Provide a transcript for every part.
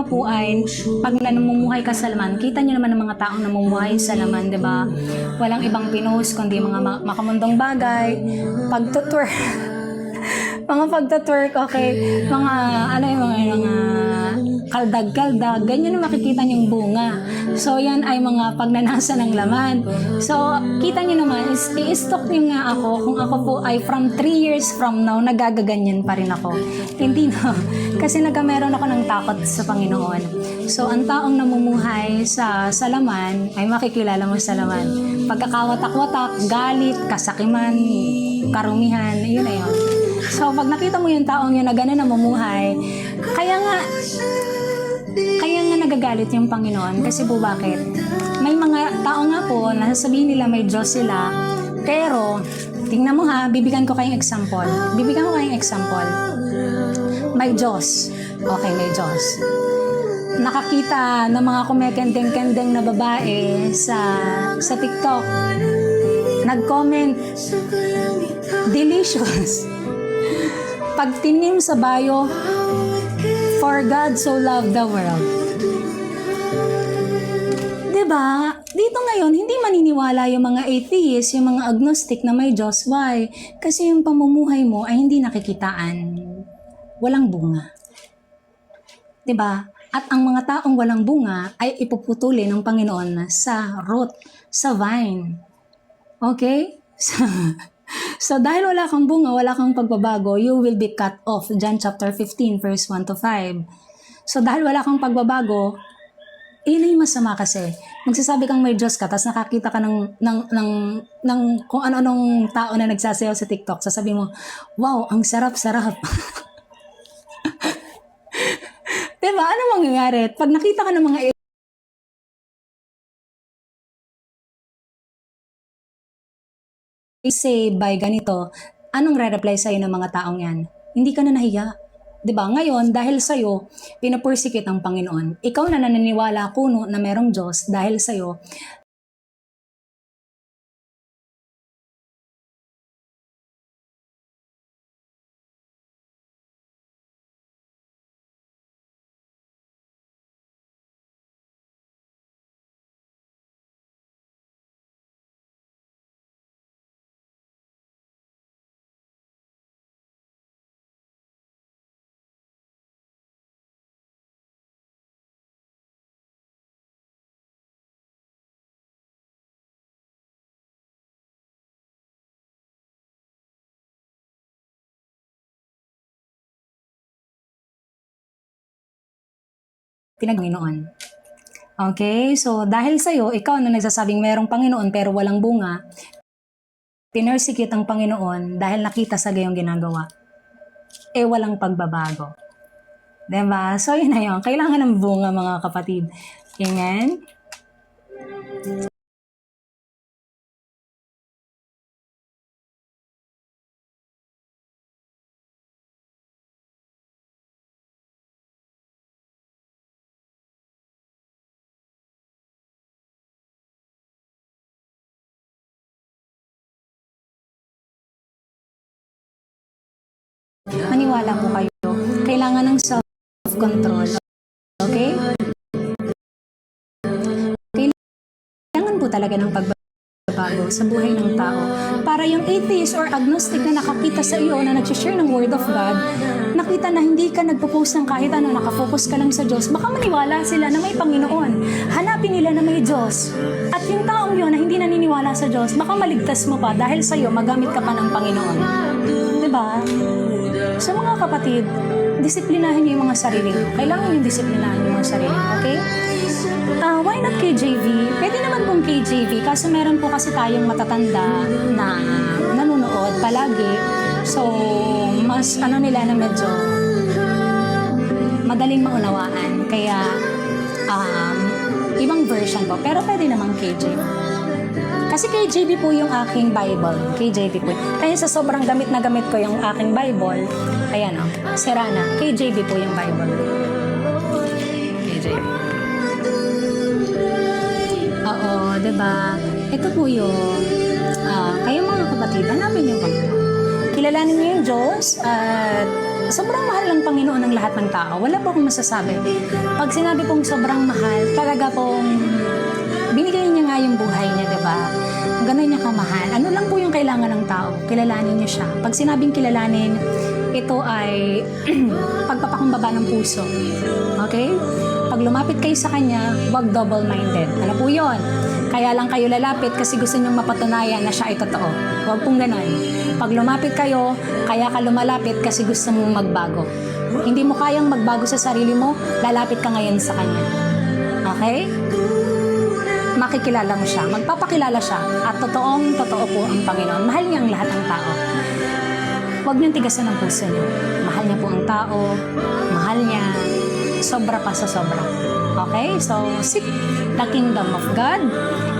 po ay pag namumuhay ka sa laman, kita nyo naman ng mga taong namumuhay sa laman, di ba? Walang ibang pinost kundi mga makamundong bagay, pagtutwerk, mga pagtutwerk, okay, mga ano yung mga kaldag-kaldag, ganyan yung makikita niyong bunga. So, yan ay mga pagnanasa ng laman. So, kita niyo naman, i-stalk niyo nga ako kung ako po ay from 3 years from now, nagagaganyan pa rin ako. Hindi na. Kasi meron ako ng takot sa Panginoon. So, ang taong namumuhay sa laman, ay makikilala mo sa laman. Pagkakawatak-watak, galit, kasakiman, karumihan, yun na yun. So, pag nakita mo yung taong yun na gano'n namumuhay, kaya nga nagagalit yung Panginoon. Kasi po bakit? May mga tao nga po, nasasabihin nila may Diyos sila, pero, tingnan mo ha, bibigyan ko kayong example. May Diyos. Okay, may Diyos. Nakakita ng mga kumekendeng-kendeng na babae sa TikTok. Nag-comment, delicious. Pag tinim sa bio, for God so loved the world. Diba? Dito ngayon, hindi maniniwala yung mga atheist, yung mga agnostic na may Diyos. Why? Kasi yung pamumuhay mo ay hindi nakikitaan. Walang bunga. Diba? At ang mga taong walang bunga ay ipuputulin ng Panginoon sa root, sa vine. Okay? So, dahil wala kang bunga, wala kang pagbabago, you will be cut off. John chapter 15, verse 1 to 5. So, dahil wala kang pagbabago, yun ay masama kasi. Magsasabi kang may Diyos ka, tapos nakakita ka ng kung ano-anong tao na nagsasayaw sa TikTok. Sasabi mo, wow, ang sarap-sarap. Diba? Ano mangyayari? Pag nakita ka ng mga say by ganito, anong re-reply sa'yo ng mga taong yan? Hindi ka na nahiya. Diba? Ngayon, dahil sa'yo, pinapursicate ng Panginoon. Ikaw na naniniwala kuno na merong Diyos dahil sa'yo, Panginoon. Okay? So, dahil sa'yo, ikaw na nagsasabing merong Panginoon pero walang bunga, pinersecute ang Panginoon dahil nakita sa gayong ginagawa. Walang pagbabago. Diba? So, yun na yun. Kailangan ng bunga, mga kapatid. Amen? Maniwala po kayo. Kailangan ng self-control. Okay? Kailangan po talaga ng pagbabago sa buhay ng tao. Para yung atheist or agnostic na nakakita sa iyo na nag-share ng Word of God, nakita na hindi ka nagpo-post ng kahit ano, nakafocus ka lang sa Diyos, baka maniwala sila na may Panginoon. Hanapin nila na may Diyos. At yung taong yun na hindi naniniwala sa Diyos, baka maligtas mo pa dahil sa iyo magamit ka pa ng Panginoon. Diba? So mga kapatid, disiplinahin niyo yung mga sarili niyo. Kailangan yung disiplinahin yung mga sarili niyo, okay? Why not KJV? Pwede naman pong KJV, kaso meron po kasi tayong matatanda na nanonood palagi. So, mas nila na medyo madaling maunawaan. Kaya, ibang version po. Pero pwede naman KJV. Kasi KJV po yung aking Bible. KJV po. Kaya sa sobrang gamit na gamit ko yung aking Bible, ayan o, sira na. KJV po yung Bible. KJV. Oo, diba? Ito po yung, kayo mga kapatid, hanapin niyo ba? Kilalanin niyo yung Diyos at sobrang mahal ng Panginoon ng lahat ng tao. Wala po akong masasabi. Pag sinabi pong sobrang mahal, talaga pong binigay niya nga yung buhay niya, diba? Ganun niya kamahal. Ano lang po yung kailangan ng tao? Kilalanin niyo siya. Pag sinabing kilalanin, ito ay pagpapakumbaba ng puso. Okay? Pag lumapit kayo sa Kanya, huwag double-minded. Ano po yun? Kaya lang kayo lalapit kasi gusto niyong mapatunayan na siya ay totoo. Huwag pong ganon. Pag lumapit kayo, kaya ka lumalapit kasi gusto mong magbago. Hindi mo kayang magbago sa sarili mo, lalapit ka ngayon sa Kanya. Okay? Makikilala mo siya, magpapakilala siya, at totoo po ang Panginoon. Mahal niya ang lahat ng tao. Huwag niyong tigasan ang puso niyo. Mahal niya po ang tao, mahal niya, sobra pa sa sobra. Okay? So, seek the kingdom of God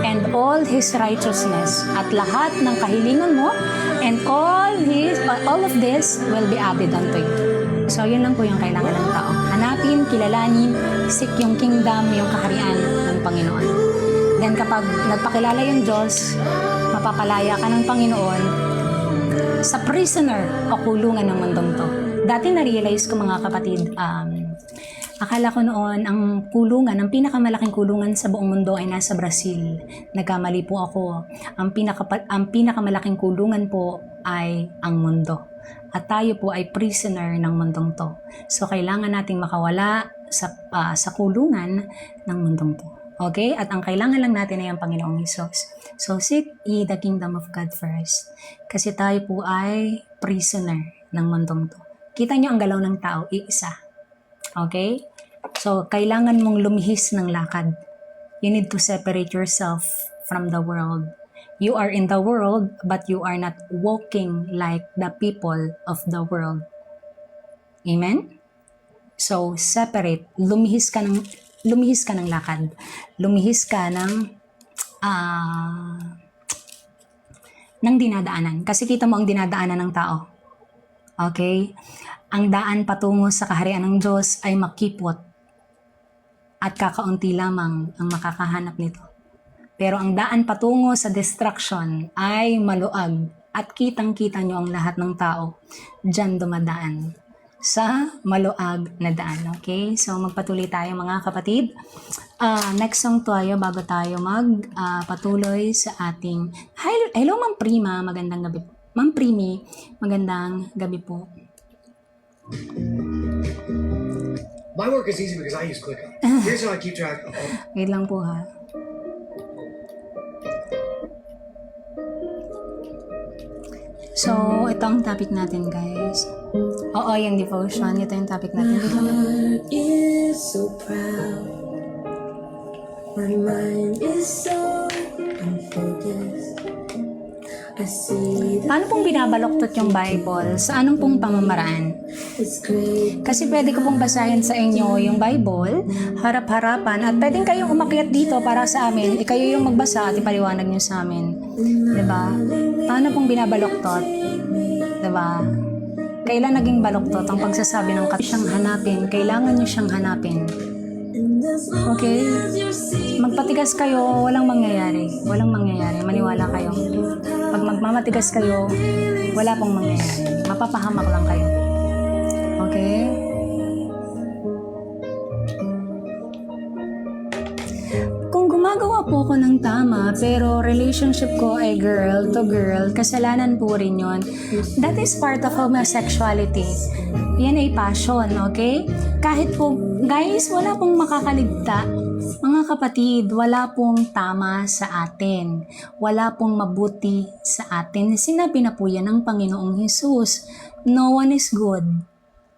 and all His righteousness, at lahat ng kahilingan mo, and all of this will be added unto you. So, yun lang po yung kailangan ng tao. Hanapin, kilalanin, seek yung kingdom, yung kaharian ng Panginoon. Then kapag nagpakilala yung Diyos, mapapalaya ka ng Panginoon sa prisoner o kulungan ng mundong to. Dati na-realize ko, mga kapatid, akala ko noon ang kulungan, ang pinakamalaking kulungan sa buong mundo ay nasa Brazil. Nagkamali po ako. Ang pinakamalaking kulungan po ay ang mundo. At tayo po ay prisoner ng mundong to. So kailangan nating makawala sa kulungan ng mundong to. Okay? At ang kailangan lang natin ay ang Panginoong Hesus. So, seek ye the kingdom of God first. Kasi tayo po ay prisoner ng mundong to. Kita nyo ang galaw ng tao, iisa. Okay? So, kailangan mong lumihis ng lakad. You need to separate yourself from the world. You are in the world, but you are not walking like the people of the world. Amen? So, separate. Lumihis ka ng lakad. Lumihis ka ng dinadaanan. Kasi kita mo ang dinadaanan ng tao. Okay? Ang daan patungo sa kaharian ng Diyos ay makipot. At kakaunti lamang ang makakahanap nito. Pero ang daan patungo sa destruction ay maluag. At kitang-kita nyo ang lahat ng tao diyan dumadaan sa maluag na daan. Okay? So, magpatuloy tayo, mga kapatid. Next song tayo bago tayo magpatuloy sa ating... Hello, Ma'am Prima. Magandang gabi po. Ma'am Primi, magandang gabi po. My work is easy because I use ClickUp. Here's how I keep track of all... Wait lang po, ha. So, ito ang topic natin, guys. Oo, yung devotion. Ito yung topic natin. My heart is so proud. My mind is so unfocused. I see that Paano pong binabaloktot yung Bible? Sa anong pong pamamaraan? it's great. Kasi pwede ko pong basahin sa inyo yung Bible, harap-harapan, at pwedeng kayong umakyat dito para sa amin, kayo yung magbasa at ipaliwanag nyo sa amin. Diba? Paano pong binabaloktot? Diba? Kailan naging baloktot ang pagsasabi ng siyang hanapin? Kailangan nyo siyang hanapin. Okay? Magpatigas kayo, walang mangyayari. Walang mangyayari. Maniwala kayo. Pag magmamatigas kayo, wala pong mangyayari. Mapapahamak lang kayo. Okay? Kung gumagawa po ako ng tama, pero relationship ko ay girl to girl, kasalanan po rin yun. That is part of homosexuality. Yan ay passion, okay? Kahit po, guys, wala pong makakaligta. Mga kapatid, wala pong tama sa atin. Wala pong mabuti sa atin. Sinabi na po yan ng Panginoong Hesus. No one is good,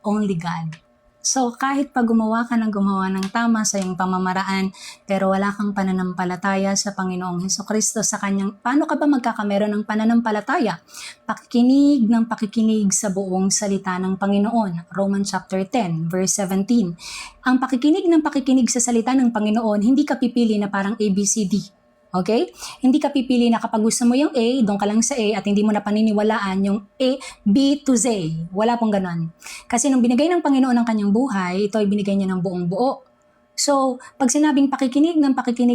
only God. So, kahit pag gumawa ka ng tama sa iyong pamamaraan, pero wala kang pananampalataya sa Panginoong Hesukristo sa kanyang, paano ka ba magkakameron ng pananampalataya? Pakikinig sa buong salita ng Panginoon. Romans chapter 10, verse 17. Ang pakikinig sa salita ng Panginoon, hindi ka pipili na parang ABCD. Okay? Hindi ka pipili na kapag gusto mo yung A, doon ka lang sa A at hindi mo na paniniwalaan yung A, B to Z. Wala pong ganon. Kasi nung binigay ng Panginoon ang kanyang buhay, ito ay binigay niya ng buong buo. So, pag sinabing pakikinig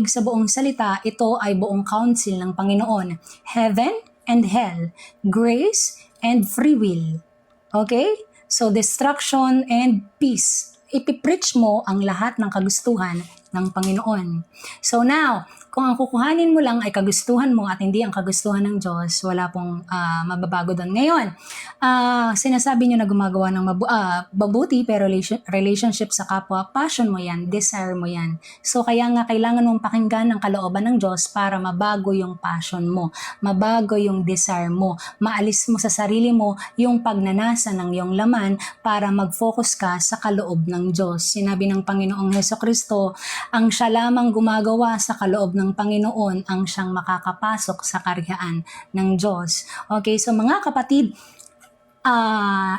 sa buong salita, ito ay buong counsel ng Panginoon. Heaven and hell. Grace and free will. Okay? So, destruction and peace. Ipipreach mo ang lahat ng kagustuhan ng Panginoon. So now, kung ang kukuhanin mo lang ay kagustuhan mo at hindi ang kagustuhan ng Diyos, wala pong mababago doon. Ngayon, sinasabi nyo na gumagawa ng mabuti pero relationship sa kapwa, passion mo yan, desire mo yan. So kaya nga kailangan mong pakinggan ang kalooban ng Diyos para mabago yung passion mo, mabago yung desire mo, maalis mo sa sarili mo yung pagnanasa ng iyong laman para mag-focus ka sa kaloob ng Diyos. Sinabi ng Panginoong Hesukristo, ang siya lamang gumagawa sa kaloob ng Panginoon ang siyang makakapasok sa karyaan ng Diyos. Okay, so mga kapatid,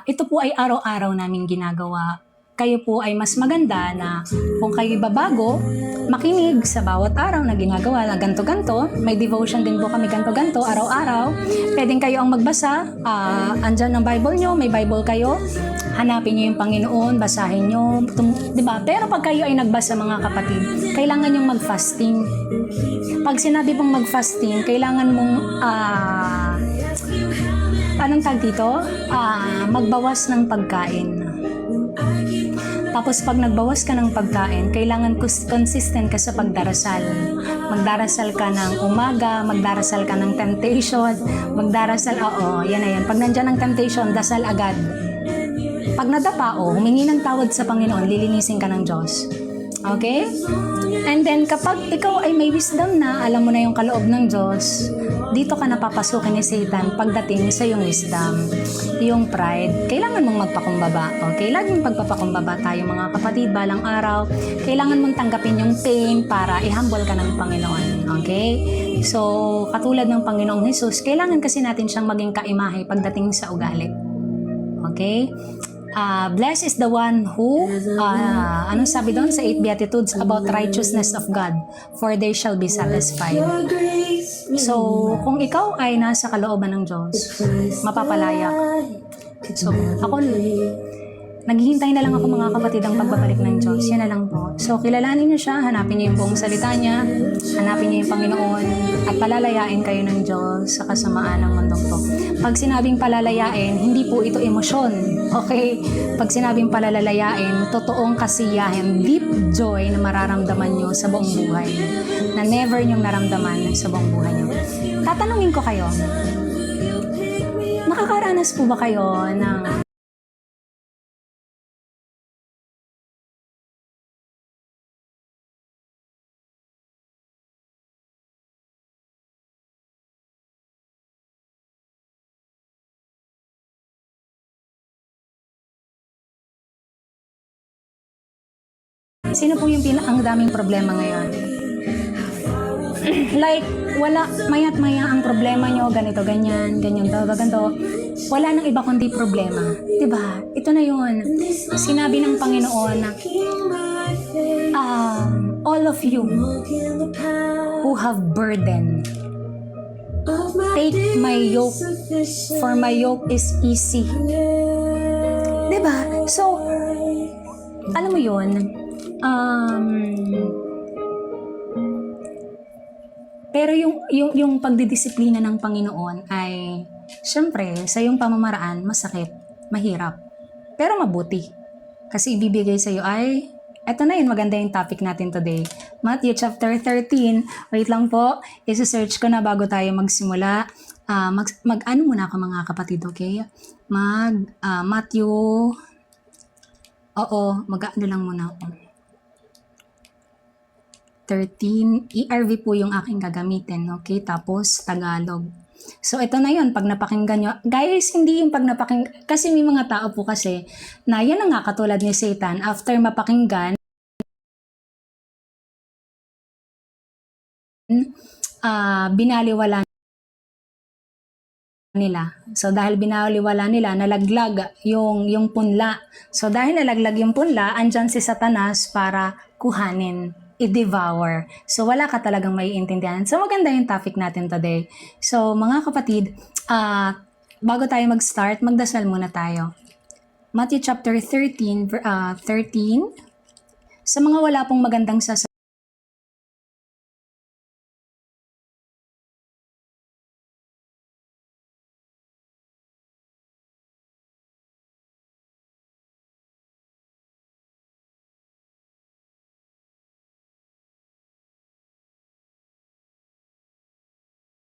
ito po ay araw-araw namin ginagawa. Kayo po ay mas maganda na kung kayo babago, makinig sa bawat araw na ginagawa na ganto-ganto. May devotion din po kami ganto-ganto, araw-araw. Pwedeng kayo ang magbasa, andyan ang Bible nyo, may Bible kayo. Hanapin nyo yung Panginoon, basahin nyo, diba? Pero pag kayo ay nagbasa mga kapatid, kailangan nyong mag-fasting. Pag sinabi pong mag-fasting, kailangan mong anong tag dito? Magbawas ng pagkain. Tapos pag nagbawas ka ng pagkain, kailangan consistent ka sa pagdarasal. Magdarasal ka ng umaga, magdarasal ka ng temptation, magdarasal, yan na yan. Pag nandyan ang temptation, dasal agad. Pag nadapa, humingi ng tawad sa Panginoon, lilinisin ka ng Diyos. Okay? And then, kapag ikaw ay may wisdom na, alam mo na yung kaloob ng Diyos, dito ka napapasukin ni Satan pagdating sa yung wisdom, yung pride. Kailangan mong magpakumbaba. Okay? Laging pagpapakumbaba tayo mga kapatid, balang araw. Kailangan mong tanggapin yung pain para i-humble ka ng Panginoon. Okay? So, katulad ng Panginoong Jesus, kailangan kasi natin siyang maging kaimahe pagdating sa ugali. Okay? Blessed is the one who, anong sabi doon sa 8 Beatitudes about righteousness of God, for they shall be satisfied. So, kung ikaw ay nasa kalooban ng Diyos, mapapalaya ka. So, ako, naghihintay na lang ako mga kapatid ang pagbabalik ng Diyos. Yan na lang po. So, kilalanin niyo siya, hanapin niyo yung buong salita niya, hanapin niyo yung Panginoon, at palalayain kayo ng Diyos sa kasamaan ng mundong to. Pag sinabing palalayain, hindi po ito emosyon. Okay? Pag sinabing palalayain, totoong kasiyahan, deep joy na mararamdaman niyo sa buong buhay. Na never niyong naramdaman sa buong buhay niyo. Tatanungin ko kayo, nakakaranas po ba kayo ng sino po yung ang daming problema ngayon? Like, wala, maya't maya ang problema nyo, ganito, ganyan, ganito. Wala nang iba kundi problema. Diba? Ito na yun. Sinabi ng Panginoon na, all of you who have burden, take my yoke, for my yoke is easy. Diba? So, alam mo yun, pero yung pagdidisiplina ng Panginoon ay syempre sa iyong pamamaraan masakit, mahirap, pero mabuti. Kasi ibibigay sa iyo ay eto na yun, maganda yung topic natin today. Matthew chapter 13. Wait lang po, i-search ko na bago tayo magsimula. Mag-ano muna ako mga kapatid, okay? Matthew, mag-ano lang muna ako. 13, ERV po yung aking gagamitin, okay? Tapos, Tagalog. So, ito na yun, pag napakinggan nyo. Guys, hindi yung pag napakinggan, kasi may mga tao po kasi, na yan ang nga katulad ni Satan, after mapakinggan, binaliwala nila. So, dahil binaliwala nila, nalaglag yung punla. So, dahil nalaglag yung punla, andyan si Satanas para kuhanin, i-devour. So, wala ka talagang maiintindihan. So, maganda yung topic natin today. So, mga kapatid, bago tayo mag-start, magdasal muna tayo. Matthew chapter 13, 13. Sa mga wala pong magandang sasabihin,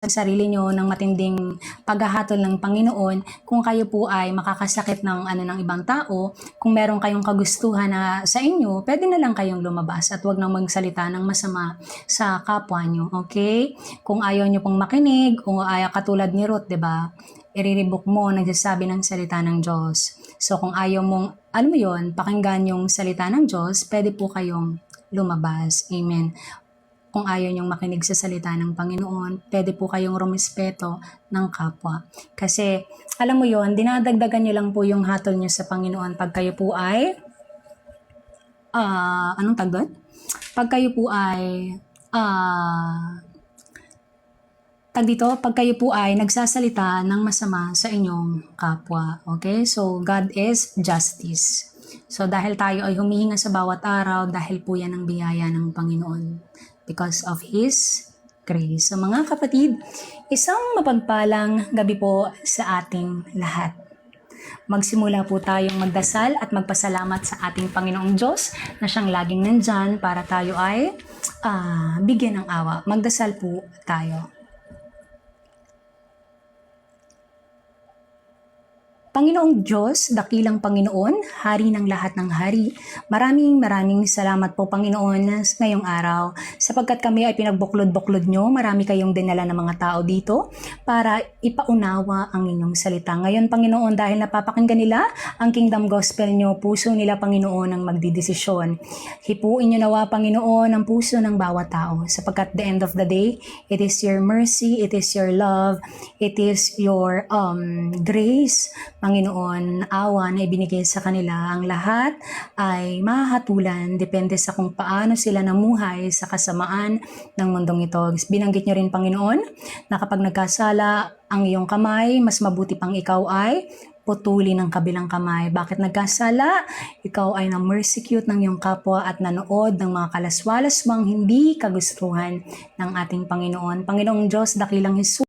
sarili nyo ng matinding paghahatol ng Panginoon. Kung kayo po ay makakasakit ng ng ibang tao, kung meron kayong kagustuhan na sa inyo, pwede na lang kayong lumabas at wag nang magsalita ng masama sa kapwa nyo, okay? Kung ayaw nyo pong makinig, o ayaw katulad ni Ruth, 'di ba? Iriribok mo nagsasabi ng salita ng Diyos. So kung ayaw mong, alam mo yon, pakinggan yung salita ng Diyos, pwede po kayong lumabas. Amen. Kung ayaw niyong makinig sa salita ng Panginoon, pwede po kayong rumispeto ng kapwa. Kasi, alam mo yon, dinadagdagan niyo lang po yung hatol niyo sa Panginoon pag kayo po ay, anong tag doon? Pag kayo po ay, pag kayo po ay nagsasalita ng masama sa inyong kapwa. Okay? So, God is justice. So, dahil tayo ay humihinga sa bawat araw, dahil po yan ang biyaya ng Panginoon. Because of His grace. So, mga kapatid, isang mapagpalang gabi po sa ating lahat. Magsimula po tayong magdasal at magpasalamat sa ating Panginoong Diyos na siyang laging nandyan para tayo ay bigyan ng awa. Magdasal po tayo. Panginoong Diyos, dakilang Panginoon, Hari ng lahat ng hari, maraming salamat po Panginoon ngayong araw sapagkat kami ay pinagbuklod-buklod nyo, marami kayong dinala ng mga tao dito para ipaunawa ang inyong salita. Ngayon Panginoon, dahil napapakinggan nila ang Kingdom Gospel nyo, puso nila Panginoon ang magdidesisyon. Hipuin nyo nawa Panginoon ang puso ng bawat tao sapagkat the end of the day, it is your mercy, it is your love, it is your grace, Panginoon, awa na ibinigay sa kanila. Ang lahat ay mahatulan depende sa kung paano sila namuhay sa kasamaan ng mundong ito. Binanggit niyo rin, Panginoon, na kapag nagkasala ang iyong kamay, mas mabuti pang ikaw ay putuli ng kabilang kamay. Bakit nagkasala? Ikaw ay na-persecute ng iyong kapwa at nanood ng mga kalaswalas mang hindi kagustuhan ng ating Panginoon. Panginoong Diyos, dakilang Hesus,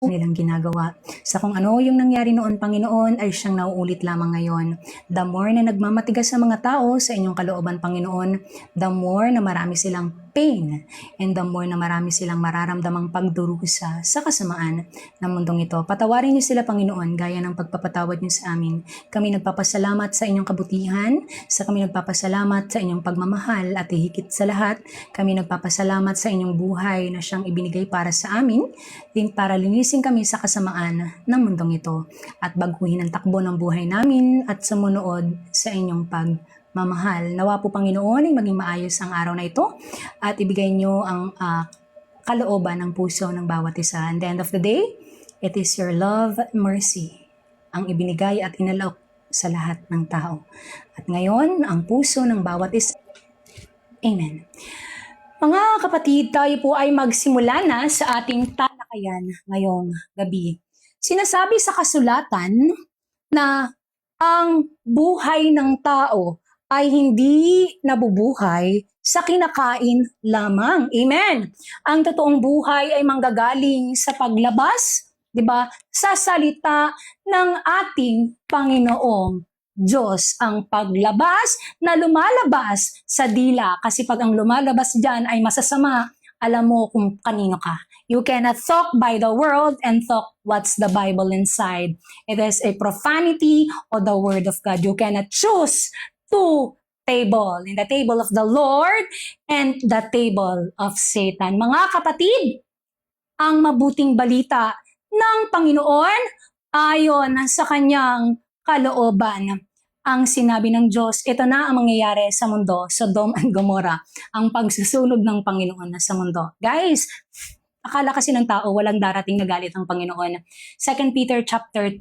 nilang ginagawa. Sa kung ano yung nangyari noon, Panginoon, ay siyang nauulit lamang ngayon. The more na nagmamatigas sa mga tao sa inyong kalooban, Panginoon, the more na marami silang pain and the more na marami silang mararamdamang pagdurusa sa kasamaan ng mundong ito. Patawarin niyo sila, Panginoon, gaya ng pagpapatawad niyo sa amin. Kami nagpapasalamat sa inyong kabutihan, kami nagpapasalamat sa inyong pagmamahal at higit sa lahat, kami nagpapasalamat sa inyong buhay na siyang ibinigay para sa amin, din para linisin kami sa kasamaan ng mundong ito at baguhin ang takbo ng buhay namin at sumunood sa inyong pagmamahal. Nawa po Panginoon ay maging maayos ang araw na ito at ibigay niyo ang kalooban ng puso ng bawat isa. And the end of the day, it is your love at mercy ang ibinigay at inalok sa lahat ng tao. At ngayon, ang puso ng bawat isa. Amen. Mga kapatid, tayo po ay magsimula na sa ating talakayan ngayong gabi. Sinasabi sa kasulatan na ang buhay ng tao ay hindi nabubuhay sa kinakain lamang. Amen. Ang totoong buhay ay manggagaling sa paglabas, 'di ba? Sa salita ng ating Panginoong Diyos, ang paglabas na lumalabas sa dila. Kasi pag ang lumalabas dyan ay masasama, alam mo kung kanino ka. You cannot talk by the world and talk what's the Bible inside. It is a profanity of the Word of God. You cannot choose two table. In the table of the Lord and the table of Satan. Mga kapatid, ang mabuting balita ng Panginoon ayon sa kanyang kalooban. Ang sinabi ng Diyos, ito na ang mangyayari sa mundo, Sodom and Gomorrah, ang pagsusunog ng Panginoon sa mundo. Guys, akala kasi ng tao walang darating na galit ang Panginoon. 2 Peter chapter 3,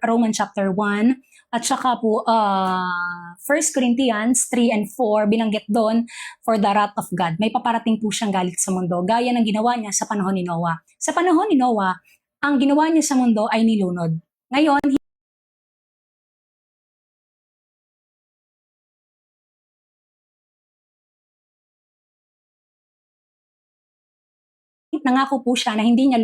Romans chapter 1, at saka po 1 Corinthians 3 and 4, binanggit doon for the wrath of God. May paparating po siyang galit sa mundo, gaya ng ginawa niya sa panahon ni Noah. Sa panahon ni Noah, ang ginawa niya sa mundo ay nilunod. Ngayon, nangako po siya na hindi niya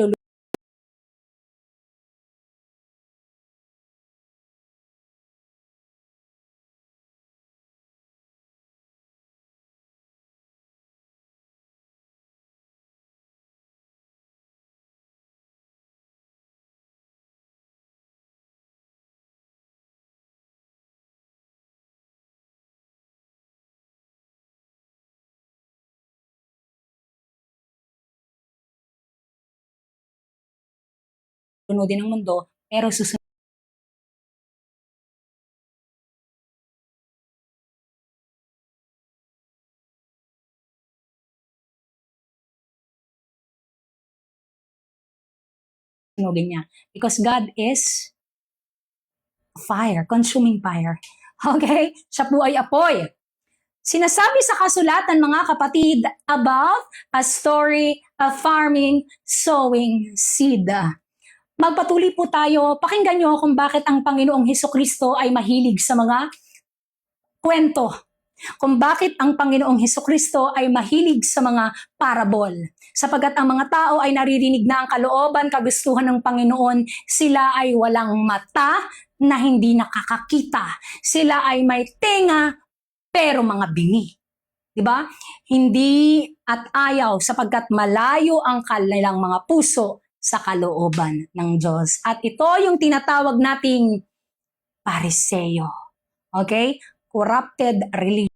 lulunodin ng mundo, pero susunugin niya. Because God is fire, consuming fire. Okay? Siya po ay apoy. Sinasabi sa kasulatan, mga kapatid, about a story of farming, sowing seed. Magpatuloy po tayo, pakinggan nyo kung bakit ang Panginoong Hesukristo ay mahilig sa mga kwento. Kung bakit ang Panginoong Hesukristo ay mahilig sa mga parable. Sapagkat ang mga tao ay naririnig na ang kalooban, kagustuhan ng Panginoon, sila ay walang mata na hindi nakakakita. Sila ay may tenga pero mga bingi. 'Di ba? Hindi at ayaw sapagkat malayo ang kanilang mga puso sa kalooban ng Diyos. At ito yung tinatawag nating Pariseo. Okay? Corrupted religion.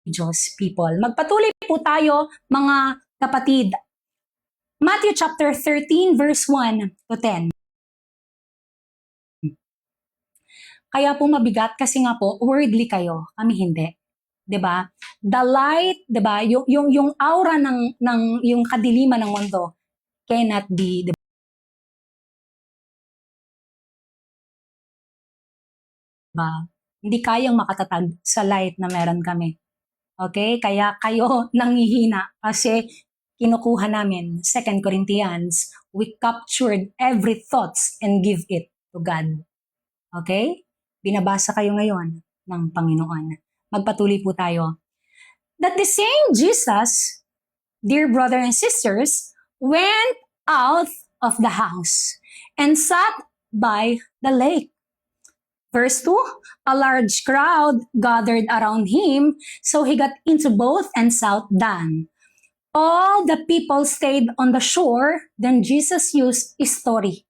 Diyos people. Magpatuloy po tayo, mga kapatid. Matthew chapter 13 verse 1 to 10. Kaya po mabigat kasi nga po worldly kayo, kami hindi. 'Di ba? The light, 'di ba? Yung aura ng yung kadiliman ng mundo cannot be, 'di ba? Hindi kayang makatatag sa light na meron kami. Okay? Kaya kayo nanghihina kasi kinukuha namin, 2 Corinthians, we captured every thoughts and give it to God. Okay? Binabasa kayo ngayon ng Panginoon. Magpatuloy po tayo. That the same Jesus, dear brothers and sisters, went out of the house and sat by the lake. Verse 2, a large crowd gathered around him, so he got into boat and sat down. All the people stayed on the shore, then Jesus used a story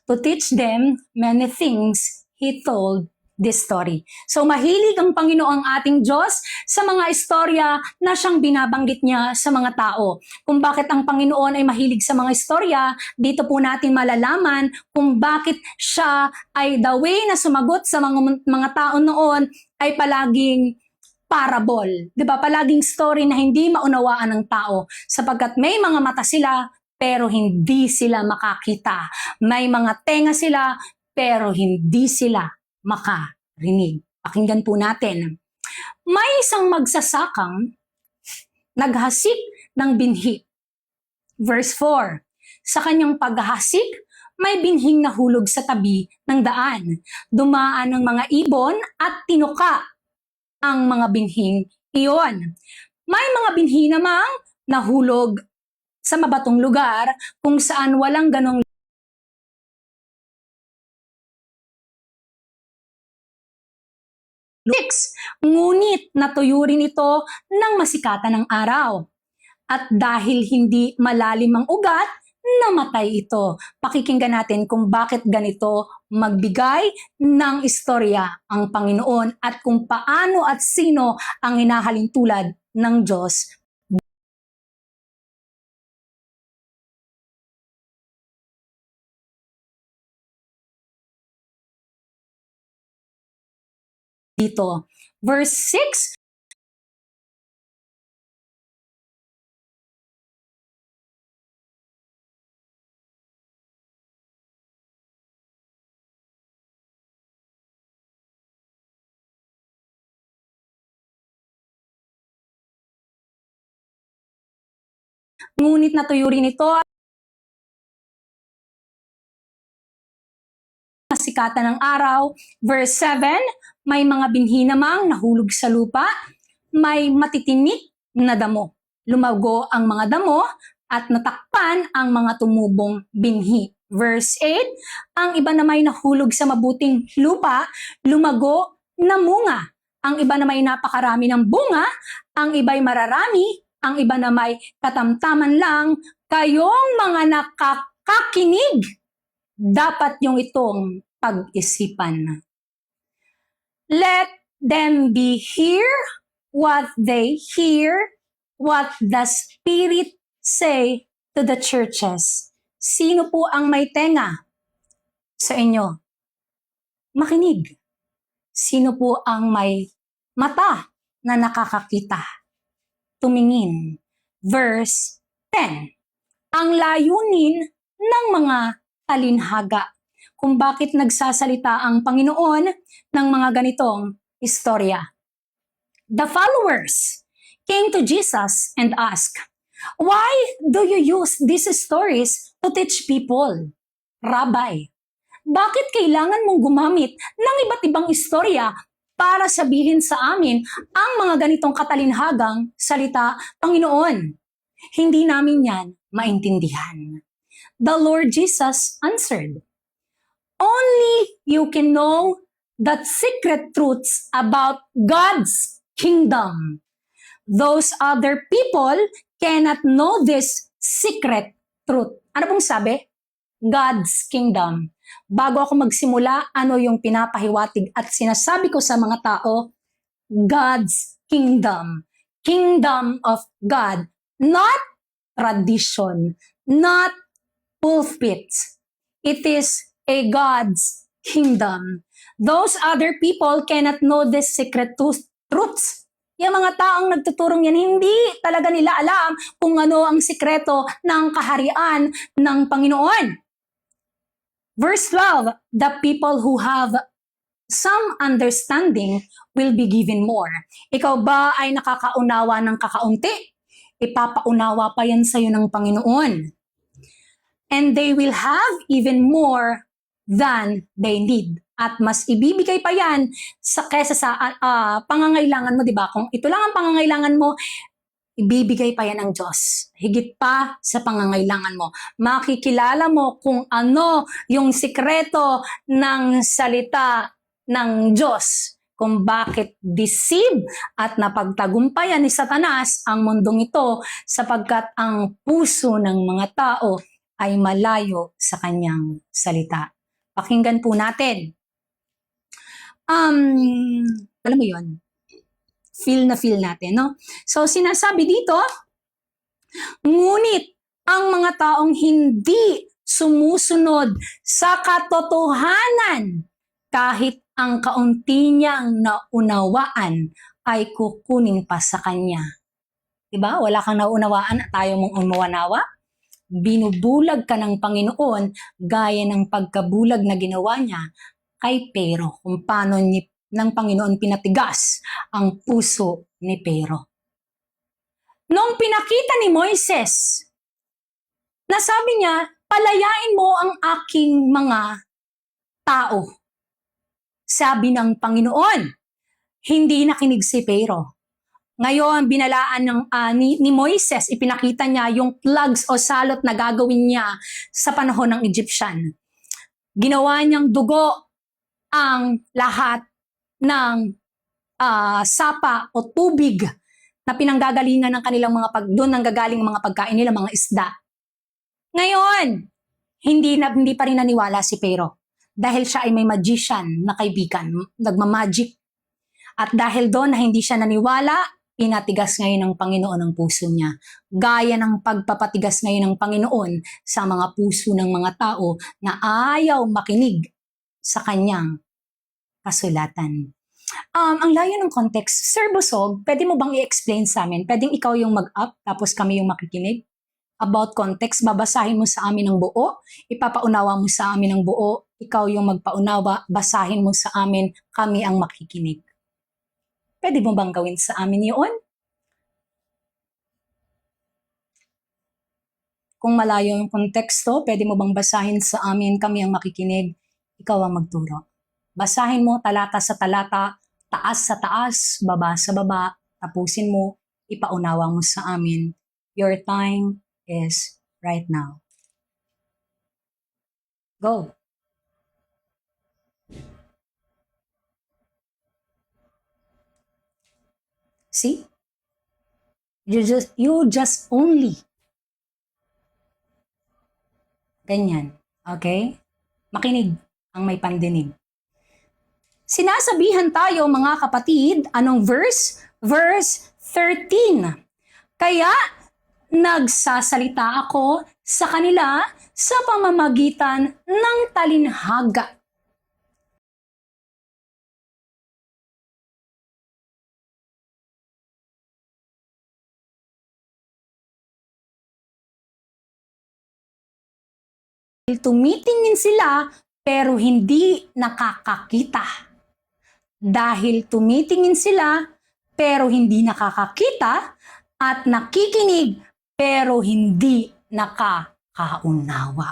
to teach them many things. He told this story. So mahilig ang Panginoong ating Diyos sa mga istorya na siyang binabanggit niya sa mga tao. Kung bakit ang Panginoon ay mahilig sa mga istorya, dito po natin malalaman kung bakit siya ay the way na sumagot sa mga tao noon ay palaging parable. 'Di ba? Palaging story na hindi maunawaan ng tao sapagkat may mga mata sila pero hindi sila makakita. May mga tenga sila pero hindi sila makarinig. Pakinggan po natin. May isang magsasakang naghasik ng binhi. Verse 4. Sa kanyang paghahasik, may binhing nahulog sa tabi ng daan. Dumaan ng mga ibon at tinuka ang mga binhing iyon. May mga binhi namang nahulog sa mabatong lugar kung saan walang ganong luks. Ngunit natuyo rin ito ng masikatan ng araw. At dahil hindi malalim ang ugat, namatay ito. Pakikinggan natin kung bakit ganito magbigay ng istorya ang Panginoon at kung paano at sino ang hinahalin tulad ng Diyos. Dito. Verse 6, ngunit natuyo rin ito at sikatan ng araw. Verse 7, may mga binhi namang nahulog sa lupa, may matitinik na damo. Lumago ang mga damo at natakpan ang mga tumubong binhi. Verse 8, ang iba na may nahulog sa mabuting lupa, lumago, namunga. Ang iba na may napakarami ng bunga, ang iba'y mararami, ang iba na may katamtaman lang, kayong mga nakakakinig, dapat yung itong pag-isipan. Let them be hear what they hear, what the Spirit say to the churches. Sino po ang may tenga sa inyo? Makinig. Sino po ang may mata na nakakakita? Tumingin. Verse 10. Ang layunin ng mga talinhaga. Kung bakit nagsasalita ang Panginoon ng mga ganitong istorya. The followers came to Jesus and asked, "Why do you use these stories to teach people?" Rabbi, bakit kailangan mong gumamit ng iba't ibang istorya para sabihin sa amin ang mga ganitong katalinhagang salita, Panginoon? Hindi namin yan maintindihan. The Lord Jesus answered, only you can know the secret truths about God's kingdom. Those other people cannot know this secret truth. Ano pong sabi? God's kingdom. Bago ako magsimula, ano yung pinapahiwatig at sinasabi ko sa mga tao? God's kingdom. Kingdom of God. Not tradition. Not pulpits. It is a God's kingdom. Those other people cannot know this secret truths. Yung mga taong nagtuturong yan, hindi talaga nila alam kung ano ang sikreto ng kaharian ng Panginoon. Verse 12, the people who have some understanding will be given more. Ikaw ba ay nakakaunawa ng kakaunti? Ipapaunawa pa yan sa'yo ng Panginoon. And they will have even more than they need. At mas ibibigay pa yan kesa sa pangangailangan mo, di ba? Kung ito lang ang pangangailangan mo, ibibigay pa yan ng Diyos. Higit pa sa pangangailangan mo. Makikilala mo kung ano yung sikreto ng salita ng Diyos. Kung bakit deceive at napagtagumpayan ni Satanas ang mundong ito sapagkat ang puso ng mga tao ay malayo sa kanyang salita. Pakinggan po natin. Alam mo yun? Feel natin, no? So, sinasabi dito, ngunit ang mga taong hindi sumusunod sa katotohanan, kahit ang kaunti niyang naunawaan ay kukunin pa sa kanya. Diba? Wala kang naunawaan at ayaw mong umawanawa? Binubulag ka ng Panginoon gaya ng pagkabulag na ginawa niya kay Pero, kung paano ng Panginoon pinatigas ang puso ni Pero. Nung pinakita ni Moises, nasabi niya, palayain mo ang aking mga tao. Sabi ng Panginoon, hindi nakinig si Pero. Ngayon, binalaan ni Moises, ipinakita niya yung plagues o salot na gagawin niya sa panahon ng Egyptian. Ginawa niyang dugo ang lahat ng sapa o tubig na pinanggagalingan ng kanilang doon nanggagaling mga pagkain nila, mga isda. Ngayon, hindi pa rin naniwala si Pero dahil siya ay may magician na kaibigan, nagmamagic. At dahil doon na hindi siya naniwala, pinatigas ngayon ng Panginoon ang puso niya. Gaya ng pagpapatigas ngayon ng Panginoon sa mga puso ng mga tao na ayaw makinig sa kanyang kasulatan. Ang layo ng context, Sir Busog, pwede mo bang i-explain sa amin? Pwedeng ikaw yung mag-up, tapos kami yung makikinig? About context, babasahin mo sa amin ng buo, ipapaunawa mo sa amin ng buo, ikaw yung magpaunawa, basahin mo sa amin, kami ang makikinig. Pwede mo bang gawin sa amin yun? Kung malayo yung konteksto, pwede mo bang basahin sa amin, kami ang makikinig, ikaw ang magturo. Basahin mo talata sa talata, taas sa taas, baba sa baba, tapusin mo, ipaunawa mo sa amin. Your time is right now. Go. See? You just only. Ganyan. Okay? Makinig ang may pandinig. Sinasabihan tayo mga kapatid, anong verse? Verse 13. Kaya nagsasalita ako sa kanila sa pamamagitan ng talinhaga. Tumitingin sila pero hindi nakakakita. Dahil tumitingin sila pero hindi nakakakita at nakikinig pero hindi nakakaunawa.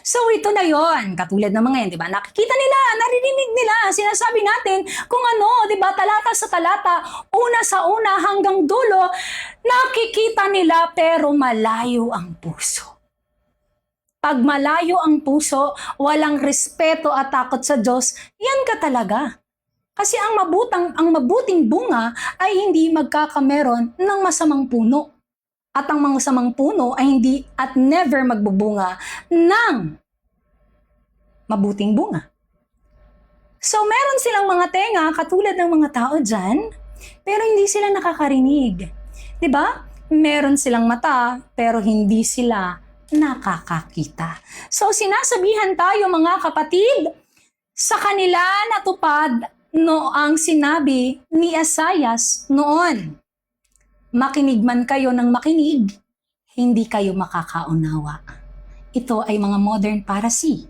So ito na yon, katulad ng mga yan, di ba? Nakikita nila, naririnig nila, sinasabi natin kung ano, di ba? Talata sa talata, una sa una hanggang dulo, nakikita nila pero malayo ang puso. Pag malayo ang puso, walang respeto at takot sa Diyos, yan ka talaga. Kasi ang mabuting bunga ay hindi magkakameron ng masamang puno. At ang mga masamang puno ay hindi at never magbubunga ng mabuting bunga. So meron silang mga tenga katulad ng mga tao dyan, pero hindi sila nakakarinig. 'Di ba? Meron silang mata, pero hindi sila nakakakita. So sinasabihan tayo mga kapatid, sa kanila natupad ang sinabi ni Isaias noon. Makinig man kayo ng makinig, hindi kayo makakaunawa. Ito ay mga modern parasi.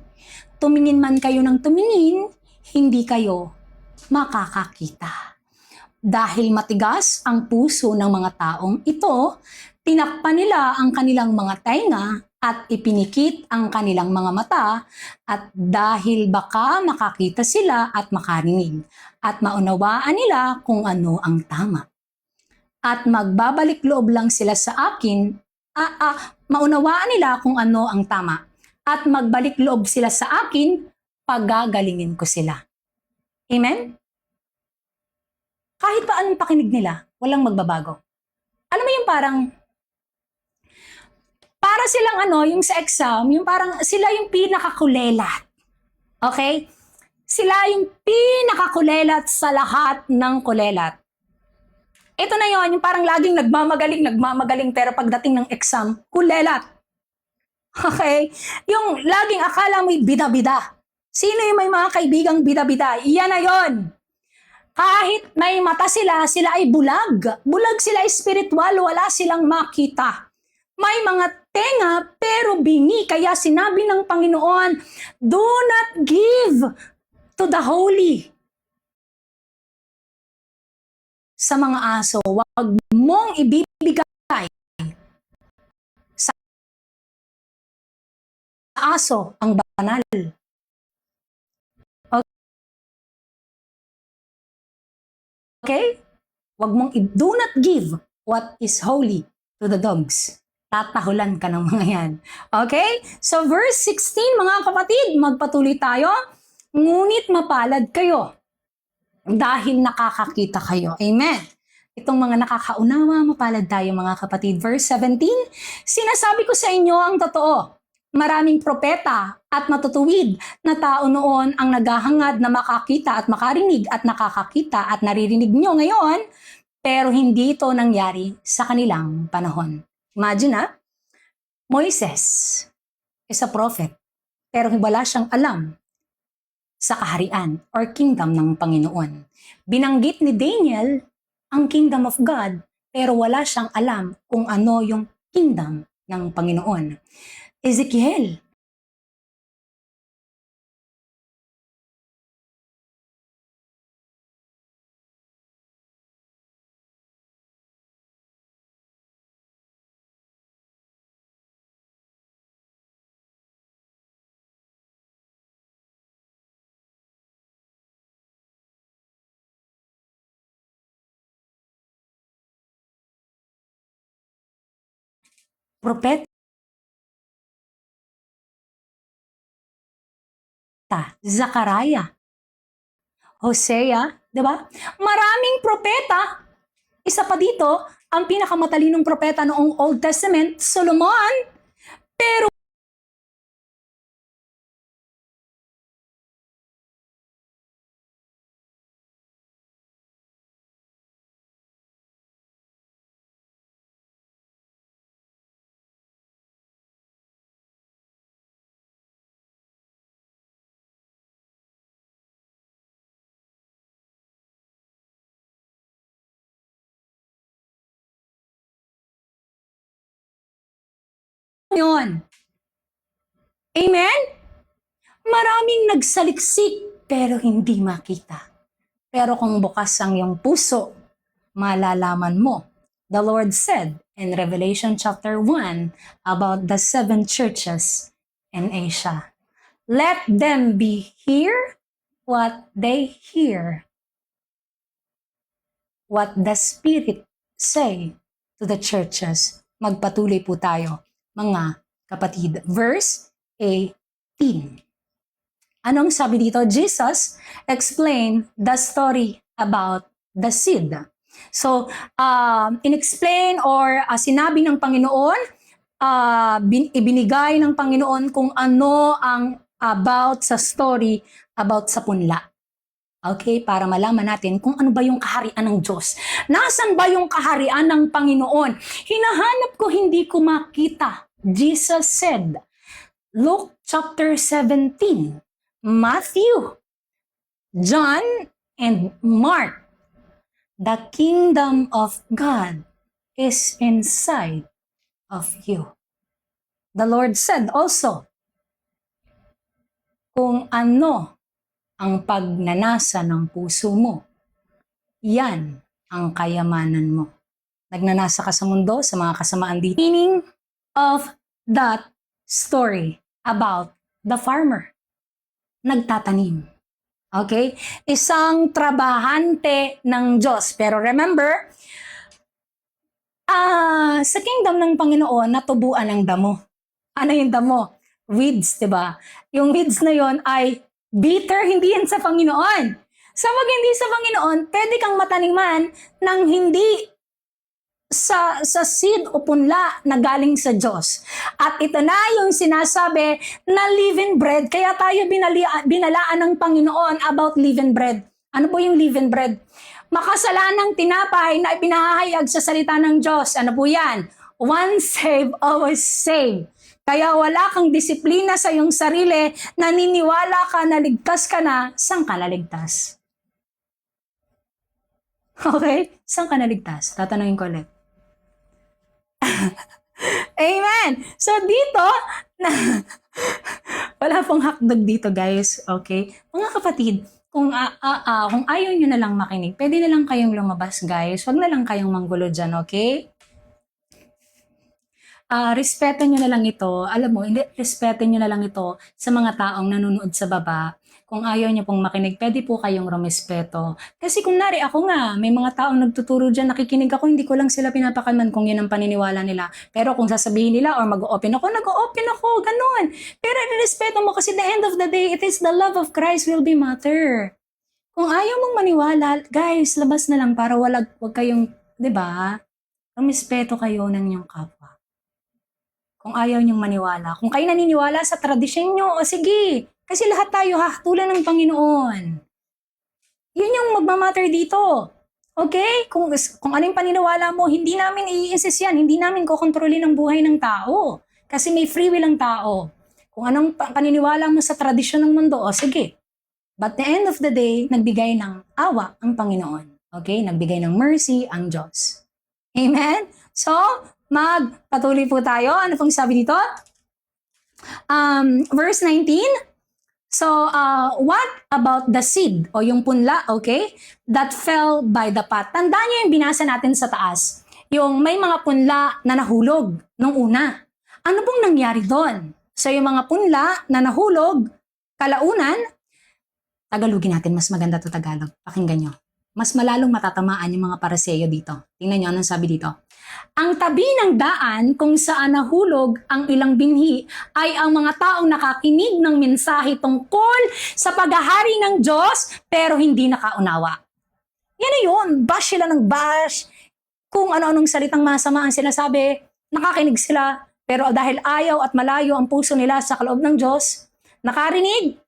Tumingin man kayo ng tumingin, hindi kayo makakakita. Dahil matigas ang puso ng mga taong ito, tinakpan nila ang kanilang mga tainga at ipinikit ang kanilang mga mata, at dahil baka makakita sila at makarinig at maunawaan nila kung ano ang tama. At magbabalik loob lang sila sa akin, maunawaan nila kung ano ang tama. At magbalik loob sila sa akin, pagagalingin ko sila. Amen? Kahit pa anong pakinig nila, walang magbabago. Alam mo yung para silang yung sa exam, yung parang sila yung pinakakulelat. Okay? Sila yung pinakakulelat sa lahat ng kulelat. Ito na yon, yung parang laging nagmamagaling, pero pagdating ng exam, kulelat. Okay? Yung laging akala mo'y bida-bida. Sino yung may mga kaibigang bida-bida? Iyan na yon. Kahit may mata sila ay bulag. Bulag sila espiritual, wala silang makita. May mga tenga pero bingi. Kaya sinabi ng Panginoon, do not give to the holy. Sa mga aso, wag mong ibibigay sa aso ang banal. Okay? Do not give what is holy to the dogs. Tatahulan ka ng mga yan. Okay? So verse 16, mga kapatid, magpatuloy tayo. Ngunit mapalad kayo dahil nakakakita kayo. Amen. Itong mga nakakaunawa, mapalad tayo mga kapatid. Verse 17, sinasabi ko sa inyo ang totoo. Maraming propeta at matutuwid na tao noon ang naghahangad na makakita at makarinig at nakakakita at naririnig nyo ngayon, pero hindi ito nangyari sa kanilang panahon. Imagine Moises is a prophet, pero wala siyang alam sa kaharian or kingdom ng Panginoon. Binanggit ni Daniel ang kingdom of God, pero wala siyang alam kung ano yung kingdom ng Panginoon. Ezekiel, propeta, Zachariah, Hosea, di ba? Maraming propeta. Isa pa dito, ang pinakamatalinong propeta noong Old Testament, Solomon. Pero yun. Amen? Maraming nagsaliksik pero hindi makita. Pero kung bukas ang iyong puso, malalaman mo. The Lord said in Revelation chapter 1 about the 7 churches in Asia. Let them be hear what they hear. What the Spirit say to the churches. Magpatuloy po tayo, mga kapatid. Verse 18. Anong sabi dito? Jesus explained the story about the seed. So, in-explain or sinabi ng Panginoon, ibinigay ng Panginoon kung ano ang about sa story about sa punla. Okay, para malaman natin kung ano ba yung kaharian ng Diyos. Nasaan ba yung kaharian ng Panginoon? Hinahanap ko, hindi ko makita. Jesus said, Luke chapter 17, Matthew, John, and Mark, the kingdom of God is inside of you. The Lord said also, kung ano ang pagnanasa ng puso mo, yan ang kayamanan mo. Nagnanasa ka sa mundo, sa mga kasamaan dito. Meaning of that story about the farmer. Nagtatanim. Okay? Isang trabahante ng Diyos. Pero remember, sa kingdom ng Panginoon, natubuan ng damo. Ano yung damo? Weeds, diba? Yung weeds na yon ay bitter, hindi yan sa Panginoon. So, pag hindi sa Panginoon, pwede kang mataniman ng hindi sa seed o punla na galing sa Diyos. At ito na yung sinasabi na living bread. Kaya tayo binalaan ng Panginoon about living bread. Ano po yung living bread? Makasalanang tinapay na ipinahayag sa salita ng Diyos. Ano po yan? Once saved, always saved. Kaya wala kang disiplina sa iyong sarili, naniniwala ka na ligtas ka na, saan ka naligtas? Okay? Saan ka naligtas? Tatanungin ko ulit. Amen! So dito, wala pong hakdog dito guys, okay? Mga kapatid, kung ayaw nyo na lang makinig, pwede na lang kayong lumabas guys, wag na lang kayong manggulo dyan, okay? Respeto nyo na lang ito, alam mo, respeto nyo na lang ito sa mga taong nanonood sa baba. Kung ayaw nyo pong makinig, pwede po kayong rumespeto. Kasi kung nari ako nga, may mga taong nagtuturo dyan, nakikinig ako, hindi ko lang sila pinapakalman kung yun ang paniniwala nila. Pero kung sasabihin nila or mag-open ako, nag-open ako, ganun. Pero respeto mo kasi the end of the day, it is the love of Christ will be matter. Kung ayaw mong maniwala, guys, labas na lang para wag kayong, di ba? Rumespeto kayo ng inyong kapwa. Kung ayaw niyong maniwala. Kung kayo naniniwala sa tradisyon nyo, o sige. Kasi lahat tayo hahatulan ng Panginoon. Yun yung magmamatter dito. Okay? Kung ano yung paniniwala mo, hindi namin i-insist yan. Hindi namin kukontrolin ang buhay ng tao. Kasi may free will ang tao. Kung anong paniniwala mo sa tradisyon ng mundo, o sige. But the end of the day, nagbigay ng awa ang Panginoon. Okay? Nagbigay ng mercy ang Diyos. Amen? So, magpatuloy po tayo. Ano pong sabi dito? Verse 19. So, what about the seed o yung punla, okay? That fell by the path. Tandaan niyo yung binasa natin sa taas. Yung may mga punla na nahulog nung una. Ano pong nangyari doon? So, yung mga punla na nahulog, kalaunan, Tagalogin natin, mas maganda to Tagalog. Pakinggan nyo. mas malalong matatamaan yung mga Pariseo dito. Tingnan nyo anong sabi dito. Ang tabi ng daan kung saan nahulog ang ilang binhi ay ang mga taong nakakinig ng mensahe tungkol sa paghahari ng Diyos pero hindi nakaunawa. Yan na yun. Bash sila ng bash. Kung ano-anong salitang masama ang sinasabi, nakakinig sila. Pero dahil ayaw at malayo ang puso nila sa kaloob ng Diyos, nakarinig,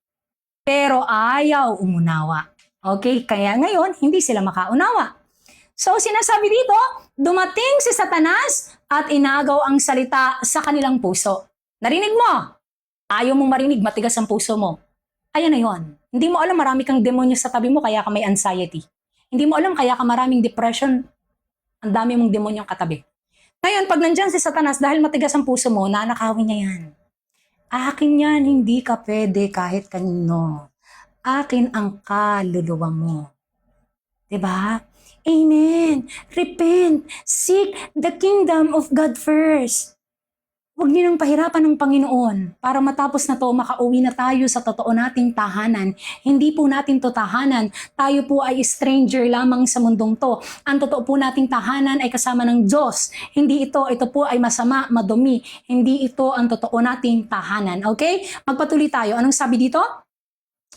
pero ayaw umunawa. Okay? Kaya ngayon, hindi sila makaunawa. So, sinasabi dito, dumating si Satanas at inagaw ang salita sa kanilang puso. Narinig mo? Ayaw mong marinig, matigas ang puso mo. Ayan na yun. Hindi mo alam, marami kang demonyo sa tabi mo, kaya ka may anxiety. Hindi mo alam, kaya ka maraming depression. Ang dami mong demonyong katabi. Ngayon, pag nandyan si Satanas, dahil matigas ang puso mo, nanakawin niya yan. Akin yan, hindi ka pwede kahit kanino. Akin ang kaluluwa mo. Diba? Amen. Repent. Seek the kingdom of God first. Huwag niyo nang pahirapan ng Panginoon para matapos na to makauwi na tayo sa totoo nating tahanan. Hindi po natin to tahanan. Tayo po ay stranger lamang sa mundong to. Ang totoo po nating tahanan ay kasama ng Diyos. Hindi ito po ay masama, madumi. Hindi ito ang totoo nating tahanan. Okay? Magpatuloy tayo. Anong sabi dito?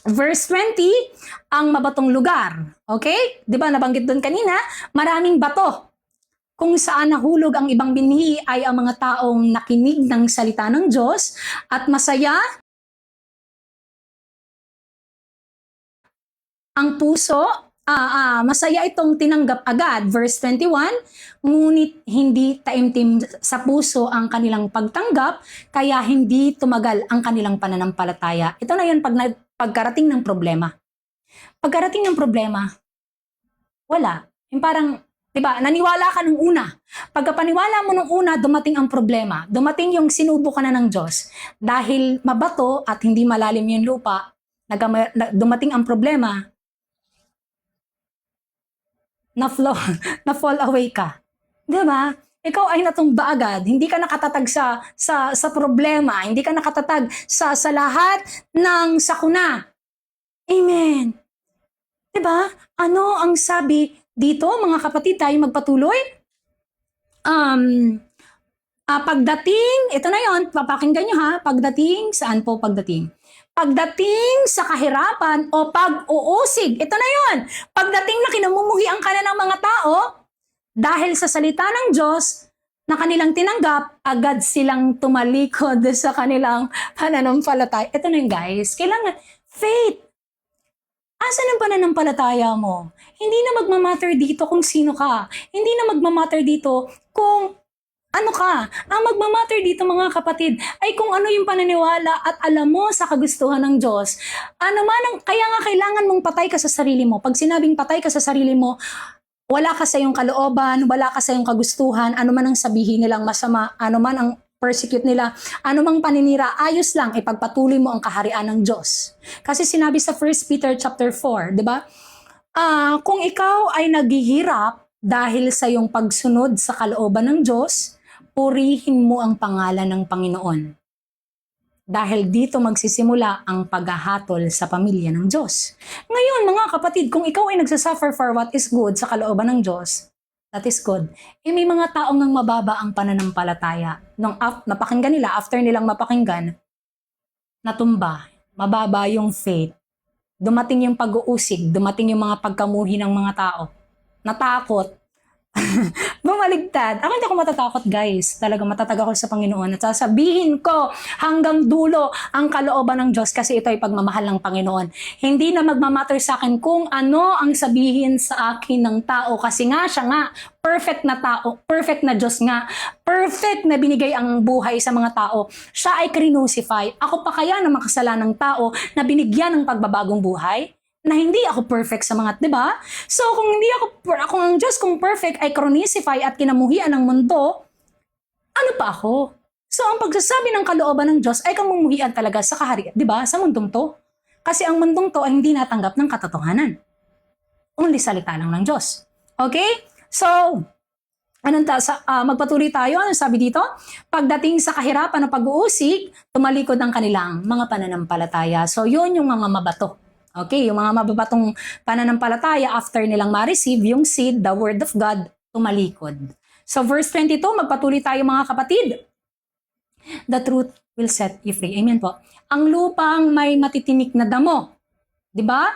Verse 20, ang mabatong lugar. Okay? Di ba nabanggit doon kanina? Maraming bato. Kung saan nahulog ang ibang binhi ay ang mga taong nakinig ng salita ng Diyos at masaya ang puso, masaya itong tinanggap agad. Verse 21, ngunit hindi taimtim sa puso ang kanilang pagtanggap, kaya hindi tumagal ang kanilang pananampalataya. Ito na yun pagkarating ng problema. Pagkarating ng problema, wala. Yung parang, diba, naniwala ka nung una. Pagkapaniwala mo nung una, dumating ang problema. Dumating yung sinubo ka na ng Diyos. Dahil mabato at hindi malalim yung lupa, dumating ang problema, na-fall away ka. Diba? Ikaw ay natumba agad. Hindi ka nakatatag sa problema. Hindi ka nakatatag sa lahat ng sakuna. Amen. Diba? Ano ang sabi dito, mga kapatid, tayo magpatuloy? Pagdating, ito na yon, papakinggan nyo ha, pagdating, saan po pagdating? Pagdating sa kahirapan o pag-uusig, ito na yon. Pagdating na kinamumuhian ka na ng mga tao, dahil sa salita ng Diyos na kanilang tinanggap, agad silang tumalikod sa kanilang pananampalataya. Ito na yun guys, kailangan, faith. Asan ang pananampalataya mo? Hindi na magmamatter dito kung sino ka. Hindi na magmamatter dito kung ano ka. Ang magmamatter dito mga kapatid ay kung ano yung paniniwala at alam mo sa kagustuhan ng Diyos. Kaya nga kailangan mong patay ka sa sarili mo. Pag sinabing patay ka sa sarili mo, wala ka sa iyong kalooban, wala ka sa iyong kagustuhan, ano man ang sabihin nilang masama, ano man ang persecute nila, ano mang paninira, ayos lang, ipagpatuloy mo ang kaharian ng Diyos. Kasi sinabi sa 1 Peter chapter 4, di ba? Kung ikaw ay naghihirap dahil sa iyong pagsunod sa kalooban ng Diyos, purihin mo ang pangalan ng Panginoon. Dahil dito magsisimula ang paghahatol sa pamilya ng Diyos. Ngayon, mga kapatid, kung ikaw ay nagsasuffer for what is good sa kalooban ng Diyos, that is good. May mga taong nang mababa ang pananampalataya. Napakinggan nila, after nilang mapakinggan, natumba, mababa yung faith. Dumating yung pag-uusig, dumating yung mga pagkamuhi ng mga tao. Natakot. Bumaligtad. Ako hindi ako matatakot guys. Talaga matatag ako sa Panginoon. At sasabihin ko hanggang dulo ang kalooban ng Diyos kasi ito ay pagmamahal ng Panginoon. Hindi na magmamatter sa akin kung ano ang sabihin sa akin ng tao kasi nga siya nga perfect na tao, perfect na Diyos nga, perfect na binigay ang buhay sa mga tao. Siya ay crucify. Ako pa kaya na makasalanang tao na binigyan ng pagbabagong buhay? Na hindi ako perfect sa mga, di ba? So, kung hindi kung ang Diyos kung perfect ay crucify at kinamuhian ng mundo, ano pa ako? So, ang pagsasabi ng kalooban ng Diyos ay kamumuhian talaga sa kaharian, di ba? Sa mundong to. Kasi ang mundong to ay hindi natanggap ng katotohanan. Only salita lang ng Diyos. Okay? So, magpatuloy tayo. Ano sabi dito? Pagdating sa kahirapan o pag-uusig, tumalikod ang kanilang mga pananampalataya. So, yun yung mga mabato. Okay, yung mga mababatong pananampalataya after nilang ma-receive yung seed, the word of God, tumalikod. So verse 22, magpatuloy tayo mga kapatid. The truth will set you free. Amen po. Ang lupang may matitinik na damo. 'Di ba?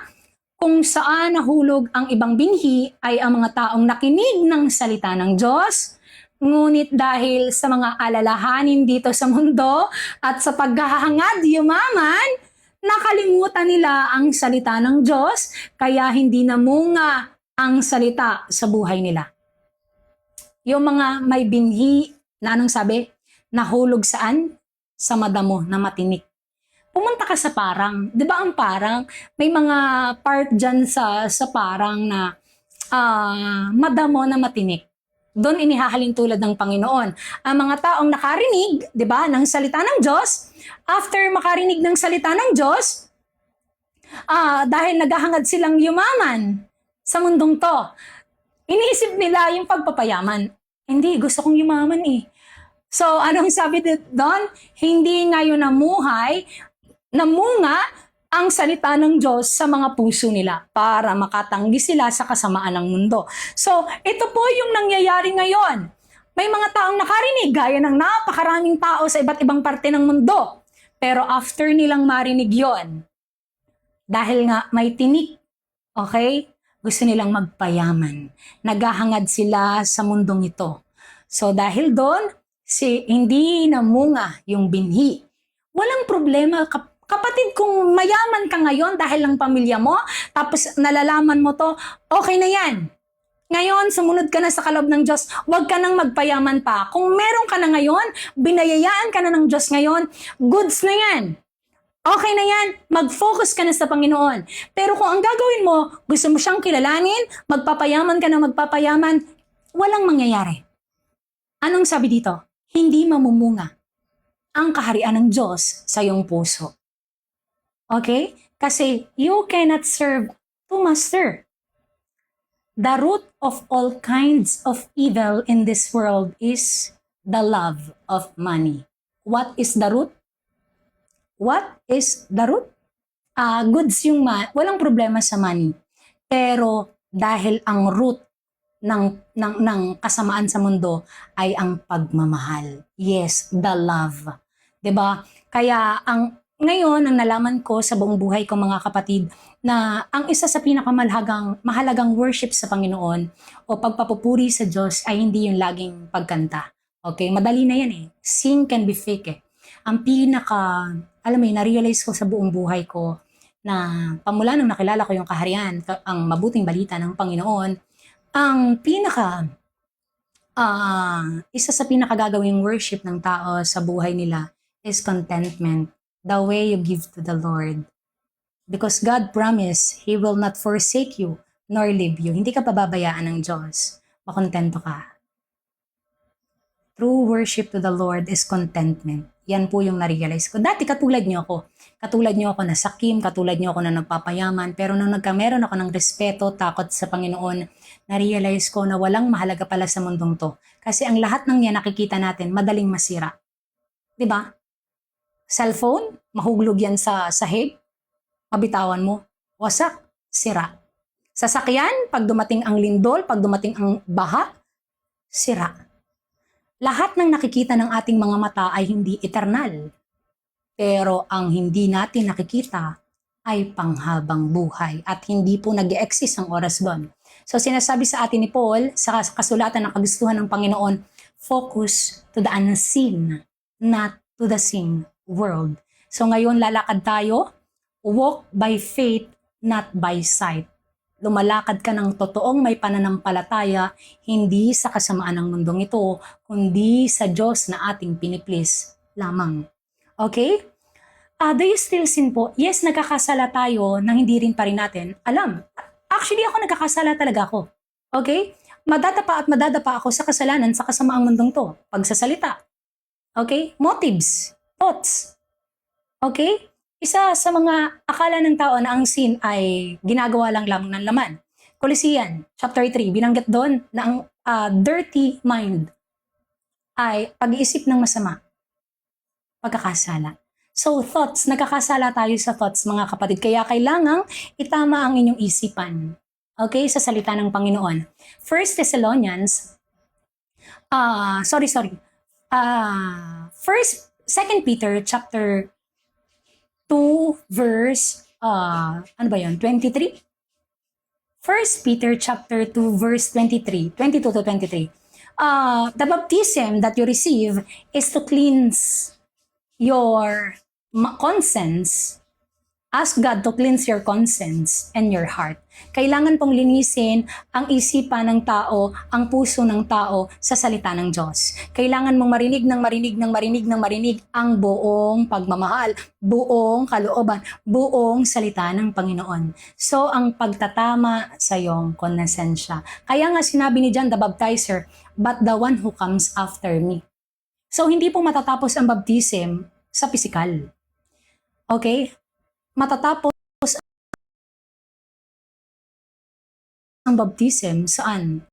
Kung saan nahulog ang ibang binhi ay ang mga taong nakinig ng salita ng Diyos. Ngunit dahil sa mga alalahanin dito sa mundo at sa paghahangad yumaman, nakalimutan nila ang salita ng Diyos, kaya hindi namunga ang salita sa buhay nila. Yung mga may binhi na anong sabi? Nahulog saan? Sa madamo na matinik. Pumunta ka sa parang. Di ba ang parang? May mga part dyan sa parang na madamo na matinik. Doon inihahalin tulad ng Panginoon. Ang mga taong nakarinig, di ba, ng salita ng Diyos, after makarinig ng salita ng Diyos, dahil naghahangad silang yumaman sa mundong to, iniisip nila yung pagpapayaman. Hindi, gusto kong yumaman eh. So, anong sabi doon? Hindi ngayon namunga ang salita ng Diyos sa mga puso nila para makatanggi sila sa kasamaan ng mundo. So, ito po yung nangyayari ngayon. May mga taong nakarinig, gaya ng napakaraming tao sa iba't ibang parte ng mundo. Pero after nilang marinig yon, dahil nga may tinik, okay, gusto nilang magpayaman. Naghahangad sila sa mundong ito. So, dahil doon, hindi namunga yung binhi. Walang problema, kapatid, kung mayaman ka ngayon dahil lang pamilya mo, tapos nalalaman mo to, okay na yan. Ngayon, sumunod ka na sa kaloob ng Diyos, huwag ka nang magpayaman pa. Kung meron ka na ngayon, binayayaan ka na ng Diyos ngayon, goods na yan. Okay na yan, mag-focus ka na sa Panginoon. Pero kung ang gagawin mo, gusto mo siyang kilalanin, magpapayaman ka na magpapayaman, walang mangyayari. Anong sabi dito? Hindi mamumunga ang kaharian ng Diyos sa iyong puso. Okay? Kasi you cannot serve two masters. The root of all kinds of evil in this world is the love of money. What is the root? What is the root? Goods yung walang problema sa money. Pero dahil ang root ng kasamaan sa mundo ay ang pagmamahal. Yes, the love. 'Di ba? Kaya ngayon, ang nalaman ko sa buong buhay ko mga kapatid, na ang isa sa mahalagang worship sa Panginoon o pagpapupuri sa Diyos ay hindi yung laging pagkanta. Okay? Madali na yan eh. Sing can be fake eh. Ang alam mo yun, na-realize ko sa buong buhay ko na pamula nung nakilala ko yung kaharian, ang mabuting balita ng Panginoon, ang isa sa pinakagagawing worship ng tao sa buhay nila is contentment. The way you give to the Lord. Because God promised, He will not forsake you, nor leave you. Hindi ka pababayaan ng Diyos. Makontento ka. True worship to the Lord is contentment. Yan po yung na-realize ko. Dati katulad niyo ako. Katulad niyo ako na sakim, katulad niyo ako na nagpapayaman. Pero nung meron ako ng respeto, takot sa Panginoon, na-realize ko na walang mahalaga pala sa mundong to. Kasi ang lahat ng yan nakikita natin, madaling masira. 'Di ba? Cellphone, mahuglog yan sa sahig, mabitawan mo, wasak, sira. Sasakyan, pag dumating ang lindol, pag dumating ang baha, sira. Lahat ng nakikita ng ating mga mata ay hindi eternal. Pero ang hindi natin nakikita ay panghabang buhay at hindi po nag-e-exist ang oras doon. So sinasabi sa atin ni Paul, sa kasulatan ng kagustuhan ng Panginoon, focus to the unseen, not to the seen world. So ngayon lalakad tayo, walk by faith, not by sight. Lumalakad ka ng totoong may pananampalataya, hindi sa kasamaan ng mundong ito, kundi sa Diyos na ating piniplease lamang. Okay? Do you still sin po? Yes, nagkakasala tayo nang hindi rin pa rin natin alam. Actually, ako nagkakasala talaga ako. Okay? Madadapa ako sa kasalanan sa kasamaang mundong to. Pagsasalita. Okay? Motives. Thoughts. Okay? Isa sa mga akala ng tao na ang sin ay ginagawa lang ng laman. Colossians chapter 3, binanggit doon na ang dirty mind ay pag-iisip ng masama, pagkakasala. So thoughts, nagkakasala tayo sa thoughts mga kapatid. Kaya kailangang itama ang inyong isipan. Okay, sa salita ng Panginoon. 1 Thessalonians, First, 2 Peter chapter 2 verse, ano ba yun, 23? 1 Peter chapter 2 verse 23, 22 to 23. The baptism that you receive is to cleanse your conscience. Ask God to cleanse your conscience and your heart. Kailangan pong linisin ang isipan ng tao, ang puso ng tao sa salita ng Diyos. Kailangan mong marinig ang buong pagmamahal, buong kalooban, buong salita ng Panginoon. So, ang pagtatama sa iyong konsensya. Kaya nga sinabi ni John the Baptizer, but the one who comes after me. So, hindi po matatapos ang baptism sa pisikal. Okay? Matatapos ang baptism saan?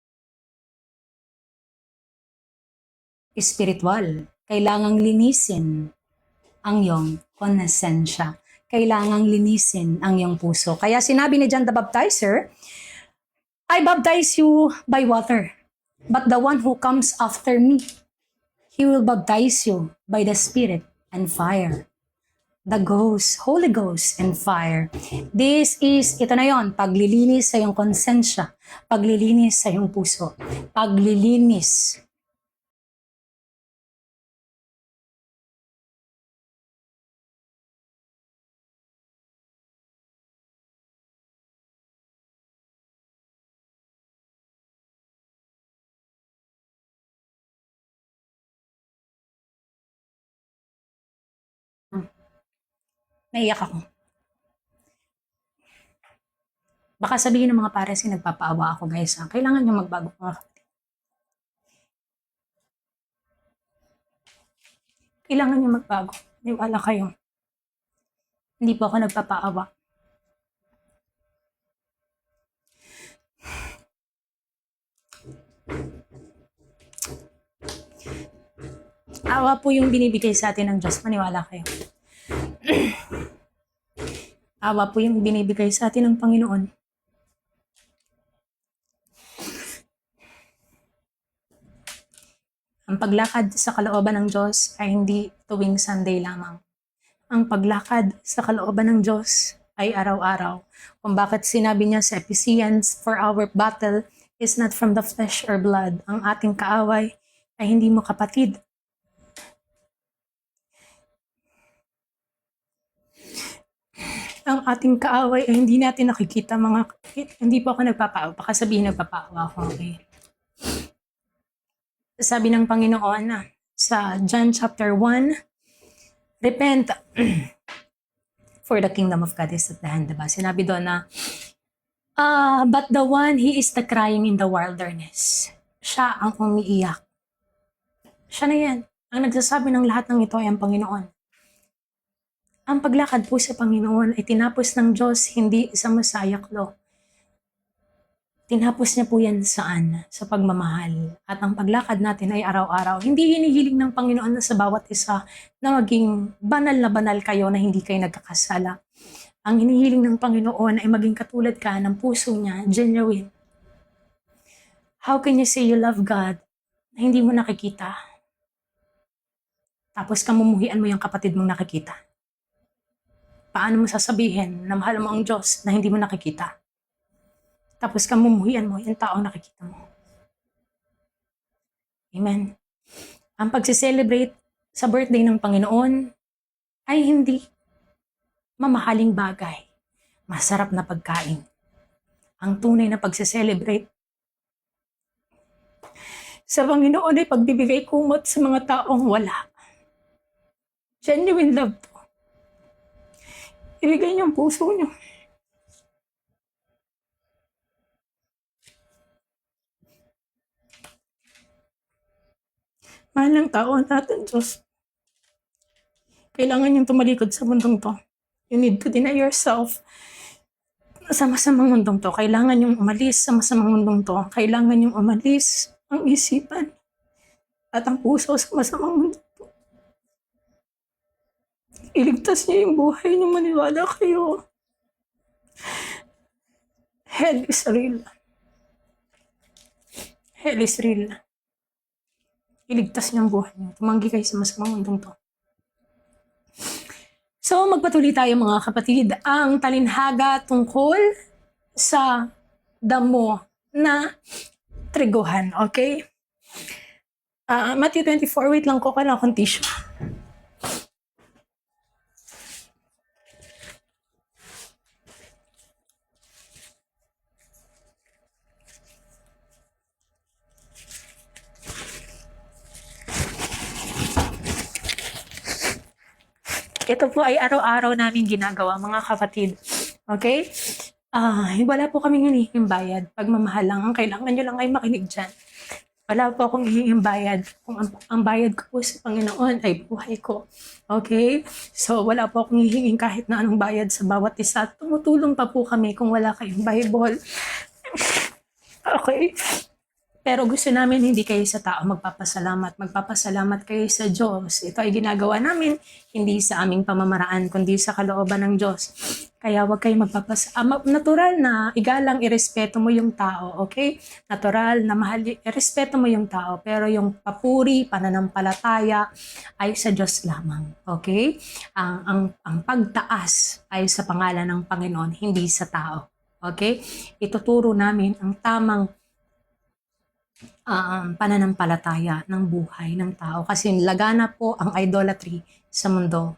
Espiritual. Kailangang linisin ang iyong konsensya. Kailangang linisin ang iyong puso. Kaya sinabi ni John the Baptizer, I baptize you by water, but the one who comes after me, he will baptize you by the Spirit and fire. The Ghost, Holy Ghost, and fire. This is, ito na yon, paglilinis sa iyong konsensya, paglilinis sa iyong puso, paglilinis. Naiyak ako. Baka sabihin ng mga pares, nagpapaawa ako guys. Kailangan nyo magbago mga kapatid. Kailangan nyo magbago. Niwala kayo. Hindi po ako nagpapaawa. Awa po yung binibigay sa atin ng Diyos. Maniwala kayo. Awa po yung binibigay sa atin ng Panginoon. Ang paglakad sa kalooban ng Diyos ay hindi tuwing Sunday lamang. Ang paglakad sa kalooban ng Diyos ay araw-araw. Kung bakit sinabi niya sa Ephesians, for our battle is not from the flesh or blood. Ang ating kaaway ay hindi mo kapatid. Ang ating kaaway ay hindi natin nakikita mga kapatid. Hindi po ako nagpapaawa. Baka sabihin nagpapaawa ako. Okay. Sabi ng Panginoon sa John chapter 1, repent for the kingdom of God is at hand. Diba? Sinabi doon na, but the one, he is the crying in the wilderness. Siya ang umiiyak. Siya na yan. Ang nagsasabi ng lahat ng ito ay ang Panginoon. Ang paglakad po sa Panginoon ay tinapos ng Diyos, hindi sa Messiah law. Tinapos niya po yan saan? Sa pagmamahal. At ang paglakad natin ay araw-araw. Hindi hinihiling ng Panginoon na sa bawat isa na maging banal na banal kayo na hindi kayo nagkakasala. Ang hinihiling ng Panginoon ay maging katulad ka ng puso niya, genuine. How can you say you love God na hindi mo nakikita? Tapos kamumuhian mo yung kapatid mong nakikita. Paano mo sasabihin na mahal mo ang Diyos na hindi mo nakikita? Tapos kamumuhian mo yung taong nakikita mo. Amen. Ang pagse-celebrate sa birthday ng Panginoon ay hindi mamahaling bagay. Masarap na pagkain. Ang tunay na pagse-celebrate sa Panginoon ay pagbibigay kumot sa mga taong wala. Genuine love po. Ibigay niyo ang puso niyo. Mahal ng tao natin, Diyos. Kailangan niyong tumalikod sa mundong to. You need to deny yourself. Sa masamang mundong to, kailangan niyong umalis sa masamang mundong to. Kailangan niyong umalis ang isipan at ang puso sa masamang mundo to. Iligtas niya yung buhay niyo, maniwala kayo. Hell is real. Hell is real. Iligtas niya ang buhay niyo. Tumanggi kayo sa masamang mundong to. So, magpatuloy tayo mga kapatid. Ang talinhaga tungkol sa damo na triguhan. Okay? Matthew 24. Wait lang ko. Kailangan akong tissue. Ito po ay araw-araw namin ginagawa, mga kapatid. Okay? Wala po kaming hinihinging bayad. Pagmamahal lang, ang kailangan nyo lang ay makinig dyan. Wala po akong hihinging bayad. Kung ang bayad ko po sa Panginoon ay buhay ko. Okay? So, wala po akong hihinging kahit na anong bayad sa bawat isa. Tumutulong pa po kami kung wala kayong Bible. Okay? Pero gusto namin hindi kayo sa tao magpapasalamat. Magpapasalamat kayo sa Diyos. Ito ay ginagawa namin hindi sa aming pamamaraan, kundi sa kalooban ng Diyos. Kaya huwag kayo natural na igalang, irespeto mo yung tao, okay? Natural na mahal, irespeto mo yung tao. Pero yung papuri, pananampalataya ay sa Diyos lamang, okay? Ang pagtaas ay sa pangalan ng Panginoon, hindi sa tao, okay? Ituturo namin ang tamang pananampalataya ng buhay ng tao kasi lagana po ang idolatry sa mundo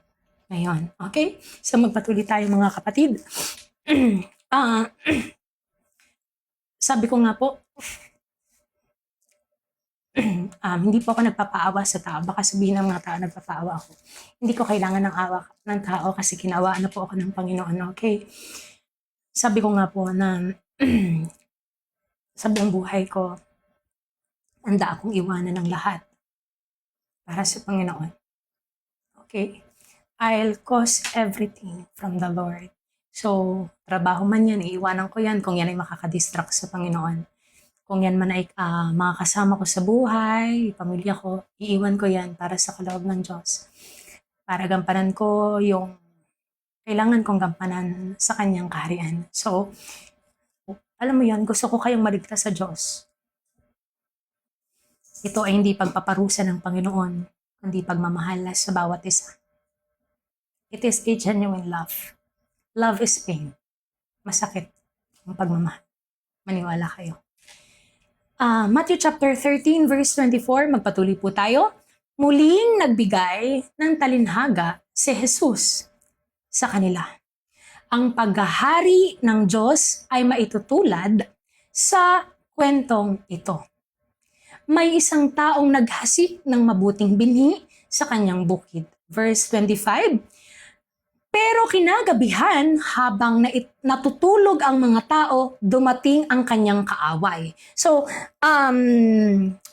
ngayon. Okay? So magpatuloy tayo mga kapatid. Sabi ko nga po, hindi po ako nagpapaawa sa tao. Baka sabihin ng mga tao, nagpapaawa ako. Hindi ko kailangan ng awa ng tao kasi kinawaan na po ako ng Panginoon. Okay? Sabi ko nga po na sa buong buhay ko, handa akong iwanan ng lahat para sa Panginoon. Okay? I'll cost everything from the Lord. So, trabaho man yan, iiwanan ko yan kung yan ay makakadistract sa Panginoon. Kung yan man ay mga kasama ko sa buhay, pamilya ko, iiwan ko yan para sa kaloob ng Diyos. Para gampanan ko yung kailangan kong gampanan sa kanyang kaharian. So, alam mo yan, gusto ko kayong maligtas sa Diyos. Ito ay hindi pagpaparusa ng Panginoon, kundi pagmamahal sa bawat isa. It is a genuine love. Love is pain. Masakit ang pagmamahal. Maniwala kayo. Matthew chapter 13 verse 24, magpatuloy po tayo. Muling nagbigay ng talinhaga si Jesus sa kanila. Ang paghahari ng Diyos ay maitutulad sa kwentong ito. May isang taong naghasik ng mabuting binhi sa kanyang bukid. Verse 25, pero kinagabihan habang natutulog ang mga tao, dumating ang kanyang kaaway. So,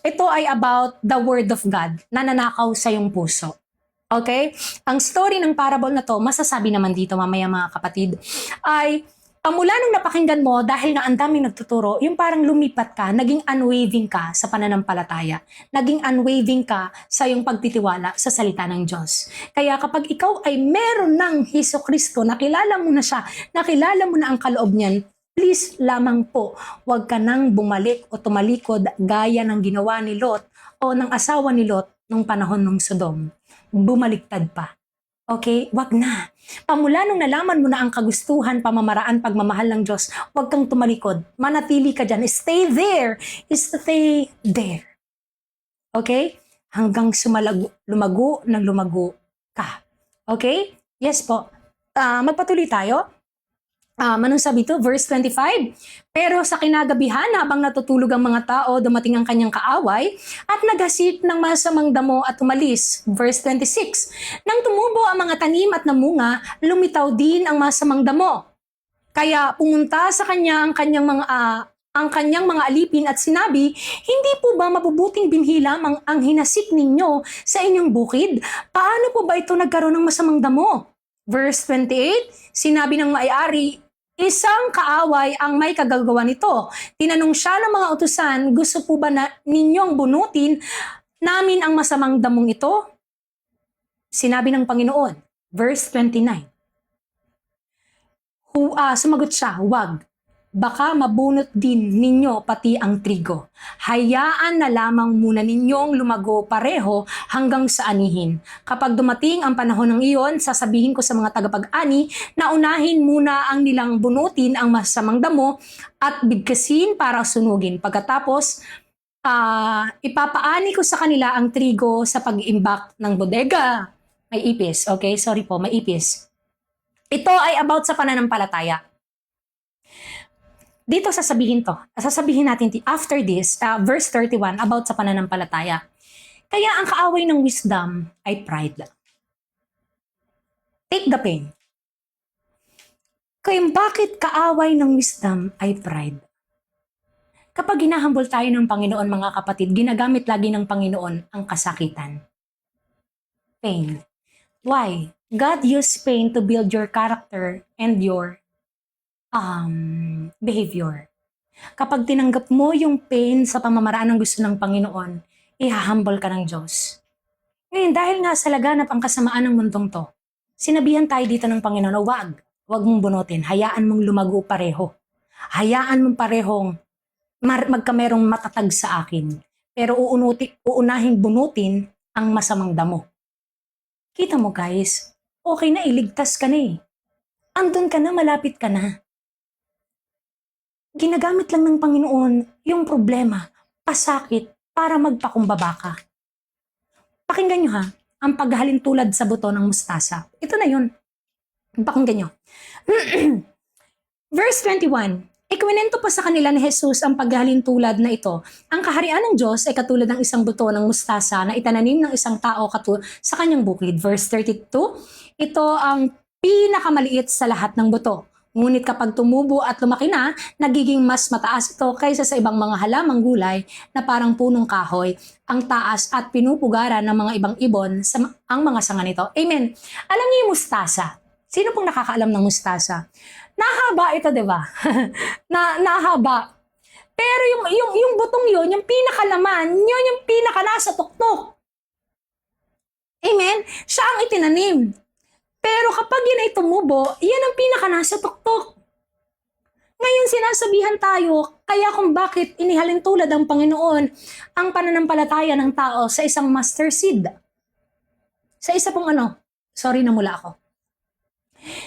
ito ay about the word of God na nanakaw sa iyong puso. Okay? Ang story ng parable na to, masasabi naman dito mamaya mga kapatid, ay mula nung napakinggan mo, dahil nga ang daming nagtuturo, yung parang lumipat ka, naging unwavering ka sa pananampalataya. Naging unwavering ka sa yung pagtitiwala sa salita ng Diyos. Kaya kapag ikaw ay meron ng Hesukristo, nakilala mo na siya, nakilala mo na ang kaloob niyan, please lamang po, huwag ka nang bumalik o tumalikod gaya ng ginawa ni Lot o ng asawa ni Lot nung panahon ng Sodom. Bumaliktad pa. Okay? Wag na. Pamula nung nalaman mo na ang kagustuhan, pamamaraan, pagmamahal ng Diyos, wag kang tumalikod. Manatili ka dyan. Stay there. Stay there. Okay? Hanggang lumago ka. Okay? Yes po. Magpatuloy tayo. Anong sabi ito? Verse 25. Pero sa kinagabihan, habang natutulog ang mga tao, dumating ang kanyang kaaway at naghasik ng masamang damo at umalis. Verse 26. Nang tumubo ang mga tanim at namunga, lumitaw din ang masamang damo. Kaya pumunta sa kanya ang kanyang mga alipin at sinabi, hindi po ba mabubuting binhi lamang ang hinasik ninyo sa inyong bukid? Paano po ba ito nagkaroon ng masamang damo? Verse 28, sinabi ng may-ari, isang kaaway ang may kagagawa nito. Tinanong siya ng mga utusan, gusto po ba na ninyong bunutin namin ang masamang damong ito? Sinabi ng Panginoon, Verse 29. Sumagot siya, "Wag. Baka mabunot din ninyo pati ang trigo. Hayaan na lamang muna ninyong lumago pareho hanggang sa anihin. Kapag dumating ang panahon ng iyon, sasabihin ko sa mga tagapag-ani na unahin muna ang nilang bunutin ang masamang damo at bigkasin para sunugin. Pagkatapos, ipapaani ko sa kanila ang trigo sa pag-iimbak ng bodega." May ipis, okay? Sorry po, may ipis. Ito ay about sa pananampalataya. Dito sasabihin natin after this, verse 31, about sa pananampalataya. Kaya ang kaaway ng wisdom ay pride. Take the pain. Kaya bakit kaaway ng wisdom ay pride? Kapag hinahambol tayo ng Panginoon, mga kapatid, ginagamit lagi ng Panginoon ang kasakitan. Pain. Why? God used pain to build your character and your behavior. Kapag tinanggap mo yung pain sa pamamaraan ng gusto ng Panginoon, ihahumble ka ng Diyos. Ngayon, dahil nga sa laganap ang kasamaan ng mundong to, sinabihan tayo dito ng Panginoon, wag mong bunutin, hayaan mong lumago pareho. Hayaan mong parehong magkamerong matatag sa akin. Pero uunahing bunutin ang masamang damo. Kita mo guys, okay na, iligtas ka na eh. Andun ka na, malapit ka na. Ginagamit lang ng Panginoon yung problema, pasakit, para magpakumbaba ka. Pakinggan nyo ha, ang paghalin tulad sa buto ng mustasa. Ito na yun. Pakinggan nyo. Verse 21, ikwinento pa sa kanila ni Jesus ang paghalin tulad na ito. Ang kaharian ng Diyos ay katulad ng isang buto ng mustasa na itananim ng isang tao sa kanyang bukid. Verse 32, ito ang pinakamaliit sa lahat ng buto. Ngunit kapag tumubo at lumaki na, nagiging mas mataas ito kaysa sa ibang mga halamang gulay na parang punong kahoy, ang taas at pinupugaran ng mga ibang ibon ang mga sanga nito. Amen. Alam niyo yung mustasa? Sino pong nakakaalam ng mustasa? Nahaba ito, di ba? Nahaba. Pero yung butong yun, yung pinakalaman, yun yung nasa tuktok. Amen? Siya ang itinanim. Pero kapag yun ay tumubo, yan ang nasa tuktok. Ngayon sinasabihan tayo, kaya kung bakit inihalin tulad ang Panginoon ang pananampalataya ng tao sa isang mustard seed. Sa isa pong namula ako.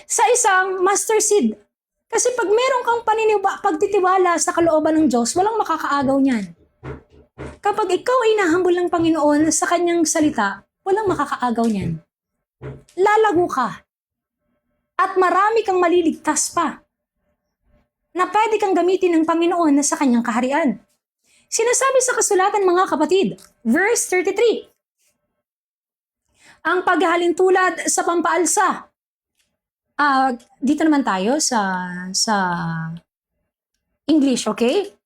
Sa isang mustard seed. Kasi pag meron kang pagtitiwala sa kalooban ng Diyos, walang makakaagaw niyan. Kapag ikaw ay nahambol ng Panginoon sa kanyang salita, walang makakaagaw niyan. Lalago ka. At marami kang maliligtas pa na pwede kang gamitin ng Panginoon na sa kanyang kaharian. Sinasabi sa kasulatan, mga kapatid, verse 33, ang paghahalin tulad sa pampaalsa. Dito naman tayo sa English, okay?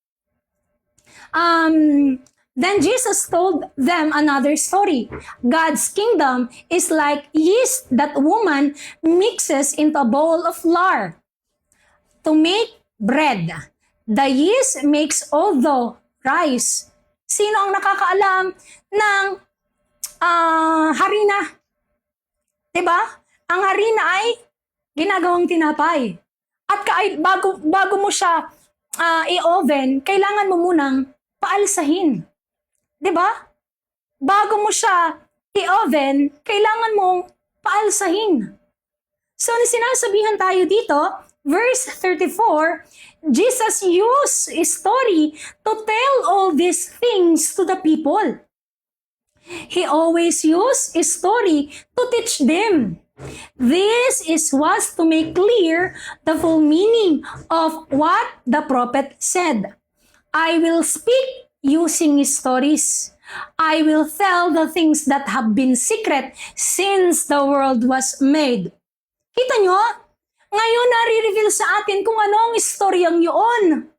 Then Jesus told them another story. God's kingdom is like yeast that woman mixes into a bowl of flour to make bread. The yeast makes all the rice. Sino ang nakakaalam ng harina? Diba? Ang harina ay ginagawang tinapay. At bago mo siya i-oven, kailangan mo munang paalsahin. Diba? Bago mo siya i-oven, kailangan mong paalsahin. So, sinasabihan tayo dito, verse 34, Jesus used a story to tell all these things to the people. He always used a story to teach them. This was to make clear the full meaning of what the prophet said. I will speak using stories. I will tell the things that have been secret since the world was made. Kita nyo? Ngayon nare-reveal sa atin kung ano ang istoryang yun.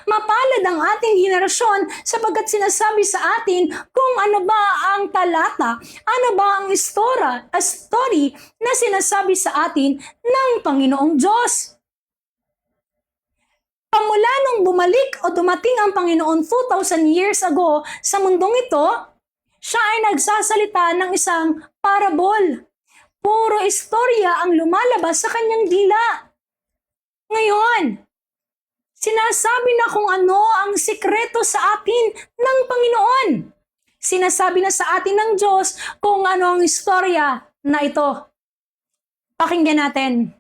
Mapalad ang ating henerasyon sapagkat sinasabi sa atin kung ano ba ang talata, ano ba ang story na sinasabi sa atin ng Panginoong Diyos. Pamula nung bumalik o dumating ang Panginoon 2,000 years ago sa mundong ito, siya ay nagsasalita ng isang parable. Puro istorya ang lumalabas sa kanyang dila. Ngayon, sinasabi na kung ano ang sikreto sa atin ng Panginoon. Sinasabi na sa atin ng Diyos kung ano ang istorya na ito. Pakinggan natin.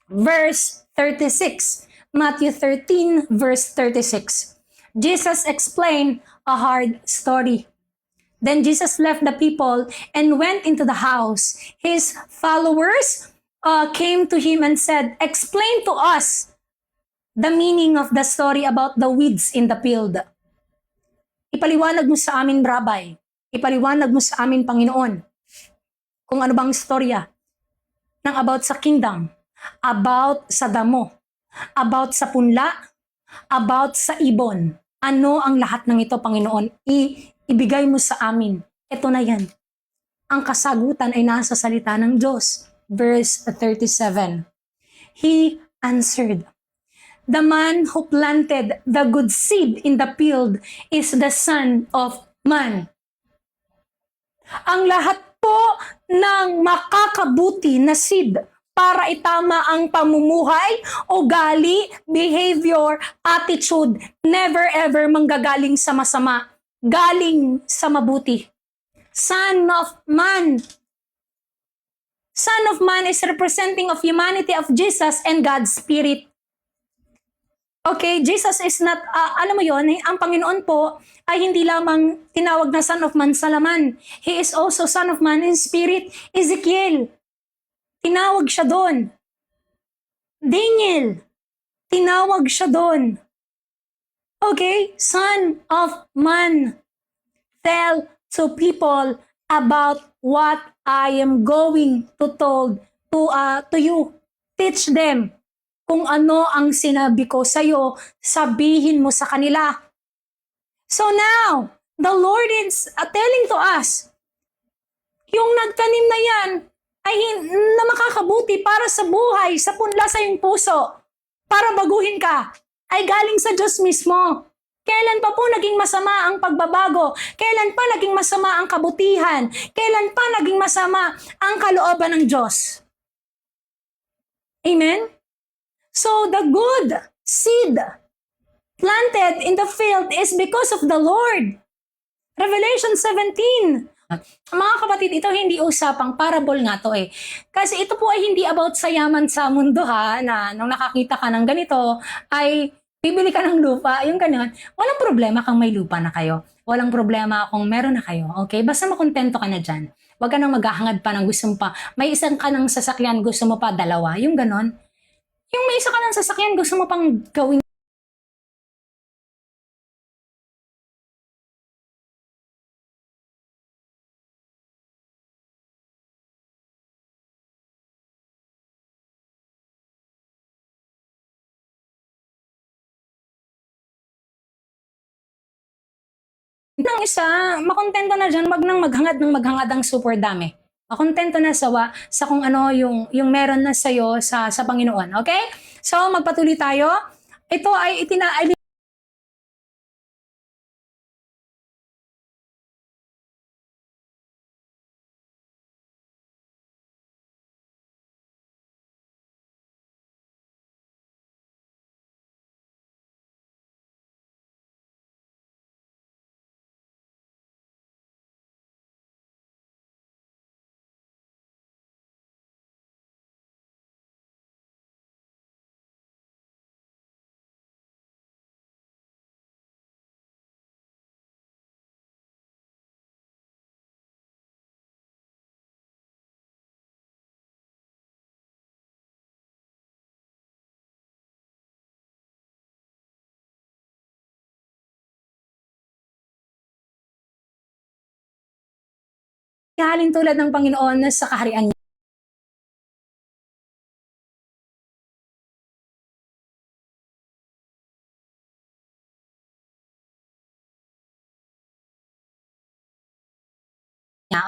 Verse 36. Matthew 13, verse 36. Jesus explained a hard story. Then Jesus left the people and went into the house. His followers came to him and said, "Explain to us the meaning of the story about the weeds in the field." Ipaliwanag mo sa amin, Rabbi. Ipaliwanag mo sa amin, Panginoon, kung ano bang istorya ng about sa kingdom, about sa damo, about sa punla, about sa ibon. Ano ang lahat ng ito, Panginoon? Ibigay mo sa amin. Ito na yan. Ang kasagutan ay nasa salita ng Diyos. Verse 37. He answered, "The man who planted the good seed in the field is the Son of Man." Ang lahat po ng makakabuti na seed para itama ang pamumuhay, ugali, behavior, attitude, never ever manggagaling sa masama, galing sa mabuti. Son of Man. Son of Man is representing of humanity of Jesus and God's Spirit. Okay, Jesus is not, alam mo yon, ang Panginoon po ay hindi lamang tinawag na Son of Man sa laman. He is also Son of Man in Spirit. Ezekiel, tinawag siya doon. Daniel, tinawag siya doon. Okay, Son of Man. Tell to people about what I am going to told to you. Teach them kung ano ang sinabi ko sa'yo, sabihin mo sa kanila. So now, the Lord is telling to us, yung nagtanim na yan ay na makakabuti para sa buhay, sa punla sa iyong puso, para baguhin ka, ay galing sa Diyos mismo. Kailan pa po naging masama ang pagbabago? Kailan pa naging masama ang kabutihan? Kailan pa naging masama ang kalooban ng Diyos? Amen? So the good seed planted in the field is because of the Lord. Revelation 17. Mga kapatid, ito hindi usapang parable nga to eh. Kasi ito po ay hindi about sa yaman sa mundo ha, na nung nakakita ka ng ganito, ay bibili ka ng lupa, yung ganun. Walang problema kung may lupa na kayo. Walang problema kung meron na kayo. Okay? Basta makontento ka na dyan. Huwag ka nang maghahangad pa ng gusto mo pa. May isang ka ng sasakyan, gusto mo pa dalawa. Yung ganun. Yung may isa ka ng sasakyan, gusto mo pang gawin ng isa, makontento na dyan, wag nang maghangad ang super dami. Makontento na sa kung ano yung meron na sa'yo sa Panginoon. Okay? So, magpatuloy tayo. Ito ay halin tulad ng Panginoon sa kaharian niya.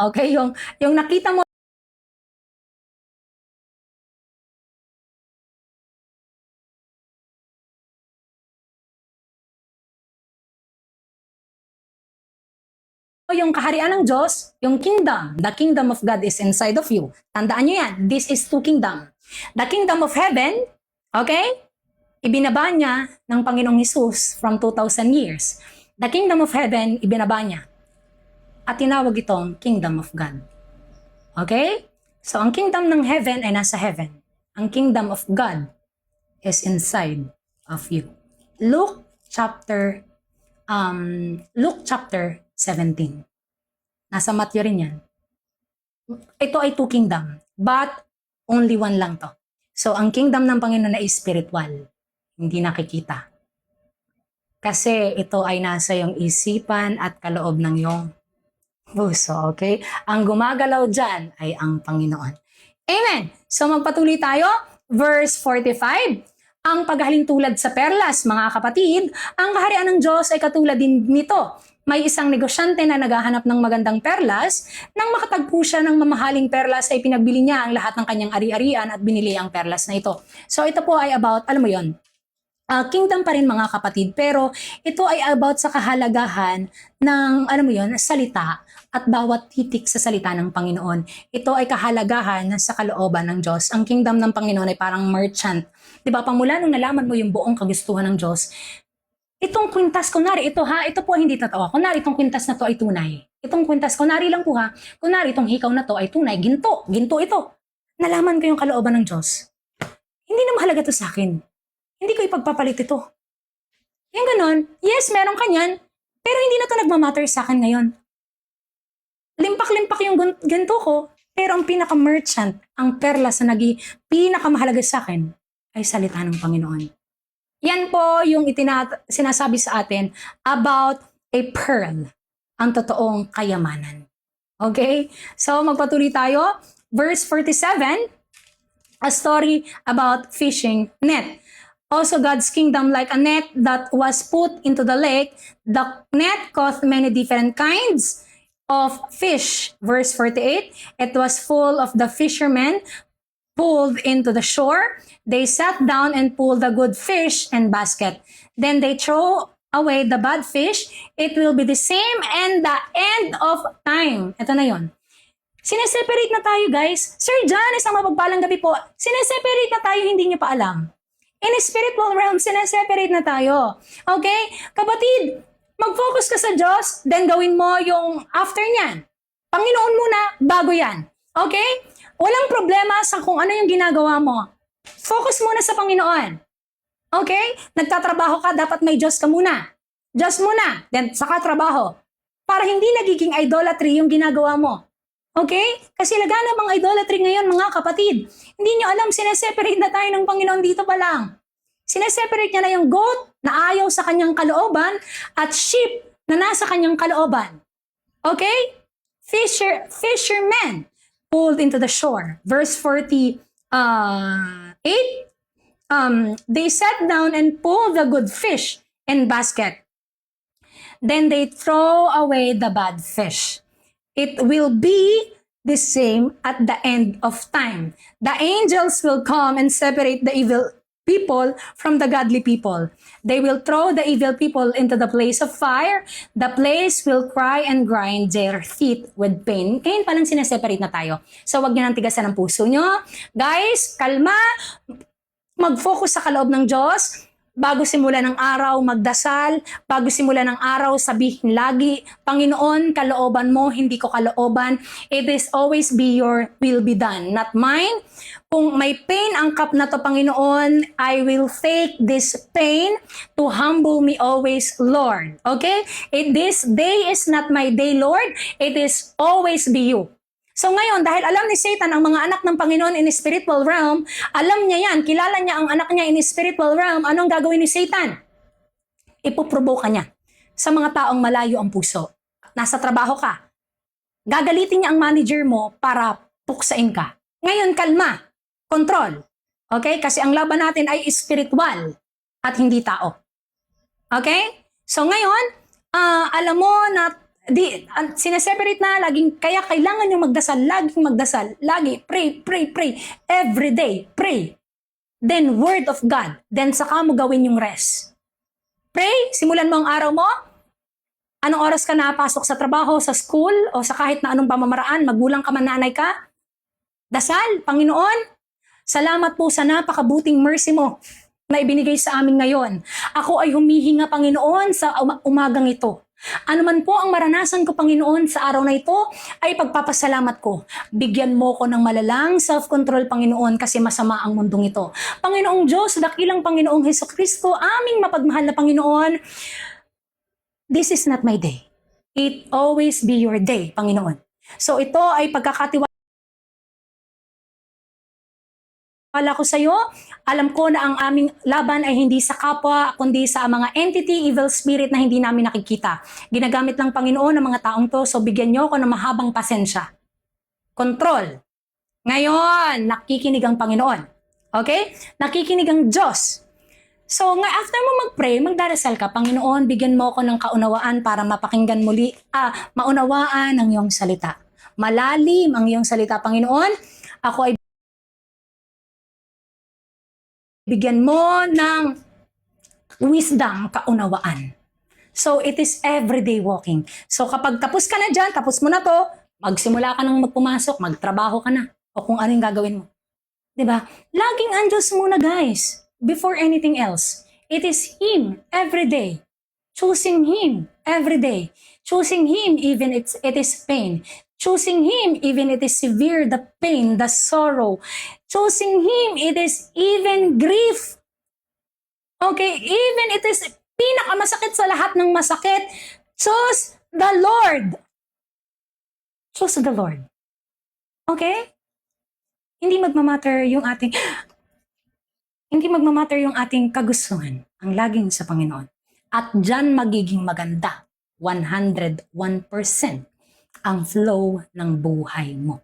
Okay? Yung nakita mo yung kaharian ng Diyos, yung kingdom. The kingdom of God is inside of you. Tandaan nyo yan. This is two kingdom. The kingdom of heaven, okay? Ibinaba niya ng Panginoong Hesus from 2,000 years. The kingdom of heaven, ibinaba niya. At tinawag itong kingdom of God. Okay? So, ang kingdom ng heaven ay nasa heaven. Ang kingdom of God is inside of you. Luke chapter 17. Nasa Matthew rin yan. Ito ay two kingdom, but only one lang to. So, ang kingdom ng Panginoon ay spiritual, hindi nakikita. Kasi ito ay nasa iyong isipan at kaloob ng iyong puso, okay? Ang gumagalaw dyan ay ang Panginoon. Amen! So, magpatuloy tayo. Verse 45. Ang paghalintulad sa perlas, mga kapatid, ang kaharian ng Diyos ay katulad din nito. May isang negosyante na naghahanap ng magandang perlas. Nang makatagpo siya ng mamahaling perlas, ay pinagbili niya ang lahat ng kanyang ari-arian at binili ang perlas na ito. So ito po ay about, alam mo yon, kingdom pa rin mga kapatid, pero ito ay about sa kahalagahan ng, alam mo yon, salita at bawat titik sa salita ng Panginoon. Ito ay kahalagahan sa kalooban ng Diyos. Ang kingdom ng Panginoon ay parang merchant. Diba, pamula nung nalaman mo yung buong kagustuhan ng Diyos, itong kwintas, kunwari, ito po hindi totoo. Kunwari, itong kwintas na to ay tunay. Itong kwintas, kunwari lang po ha, kunwari, itong hikaw na to ay tunay, ginto ito. Nalaman ko yung kalooban ng Diyos. Hindi na mahalaga to sa akin. Hindi ko ipagpapalit ito. Yung ganon, yes, meron ka niyan, pero hindi na to nagmamatter sa akin ngayon. Limpak-limpak yung ginto ko, pero ang pinaka-merchant, ang perlas na pinakamahalaga sa akin, ay salita ng Panginoon. Yan po yung sinasabi sa atin about a pearl, ang totoong kayamanan. Okay? So, magpatuloy tayo. Verse 47, a story about fishing net. Also, God's kingdom like a net that was put into the lake. The net caught many different kinds of fish. Verse 48, it was full of the fishermen pulled into the shore. They sat down and pulled the good fish and basket. Then they throw away the bad fish. It will be the same and the end of time. Ito na yon. Sineseparate na tayo, guys. Sir John, isang mapagpalang gabi po. Sineseparate na tayo, hindi niyo pa alam. In a spiritual realm, sineseparate na tayo. Okay? Kapatid, mag-focus ka sa Diyos, then gawin mo yung after niyan. Panginoon muna, bago yan. Okay? Walang problema sa kung ano yung ginagawa mo. Focus muna sa Panginoon. Okay? Nagtatrabaho ka, dapat may Diyos ka muna. Diyos muna, then saka trabaho. Para hindi nagiging idolatry yung ginagawa mo. Okay? Kasi laganap ang idolatry ngayon, mga kapatid. Hindi nyo alam, sineseparate na tayo ng Panginoon dito pa lang. Sineseparate niya na yung goat na ayaw sa kanyang kalooban at sheep na nasa kanyang kalooban. Okay? Fishermen pulled into the shore. Verse 48, they sat down and pulled the good fish in basket. Then they throw away the bad fish. It will be the same at the end of time. The angels will come and separate the evil people from the godly people. They will throw the evil people into the place of fire. The place will cry and grind their teeth with pain. Ngayon palang sineseparate na tayo. So wag niyo nang tigasan ang puso nyo. Guys, kalma. Mag-focus sa kaloob ng Diyos. Bago simula ng araw, magdasal. Bago simula ng araw, sabihin lagi, Panginoon, kalooban mo, hindi ko kalooban. It is always be your will be done, not mine. Kung may pain ang cup na to, Panginoon, I will take this pain to humble me always, Lord. Okay? This day is not my day, Lord. It is always be you. So ngayon, dahil alam ni Satan ang mga anak ng Panginoon in spiritual realm, alam niya yan, kilala niya ang anak niya in spiritual realm, anong gagawin ni Satan? Ipoprovoke ka niya sa mga taong malayo ang puso. Nasa trabaho ka. Gagalitin niya ang manager mo para puksain ka. Ngayon, kalma. Control. Okay? Kasi ang laban natin ay spiritual at hindi tao. Okay? So ngayon, alam mo na sineseparate na laging, kaya kailangan nyo magdasal, lagi, pray, every day, pray. Then, word of God. Then, saka mo gawin yung rest. Pray, simulan mo ang araw mo. Anong oras ka napasok sa trabaho, sa school, o sa kahit na anong pamamaraan, magulang ka man, nanay ka? Dasal, Panginoon, salamat po sa napakabuting mercy mo na ibinigay sa amin ngayon. Ako ay humihinga, Panginoon, sa umagang ito. Ano man po ang maranasan ko, Panginoon, sa araw na ito, ay pagpapasalamat ko. Bigyan mo ko ng malalang self-control, Panginoon, kasi masama ang mundong ito. Panginoong Diyos, dakilang Panginoong Hesukristo, aming mapagmahal na Panginoon, this is not my day. It always be your day, Panginoon. So ito ay pagkakatiwala ko sa iyo. Alam ko na ang aming laban ay hindi sa kapwa, kundi sa mga entity, evil spirit na hindi namin nakikita. Ginagamit ng Panginoon ng mga taong to, so bigyan niyo ako ng mahabang pasensya. Control. Ngayon, nakikinig ang Panginoon. Okay? Nakikinig ang Diyos. So, after mo mag-pray, magdarasal ka, Panginoon, bigyan mo ako ng kaunawaan para mapakinggan muli, maunawaan ang iyong salita. Malalim ang iyong salita, Panginoon. Ako ay bigyan mo ng wisdom, kaunawaan. So, it is everyday walking. So, kapag tapos ka na dyan, tapos mo na to, magsimula ka nang magpumasok, magtrabaho ka na, o kung ano yung gagawin mo. Diba? Laging ang Diyos muna, guys. Before anything else. It is Him every day. Choosing Him every day. Choosing Him even it is pain. Choosing Him even it is severe, the pain, the sorrow. Choosing Him, it is even grief. Okay, even it is pinakamasakit sa lahat ng masakit. Choose the Lord. Choose the Lord. Okay? Hindi magmamatter yung ating kagustuhan, ang laging sa Panginoon. At dyan magiging maganda, 101% ang flow ng buhay mo.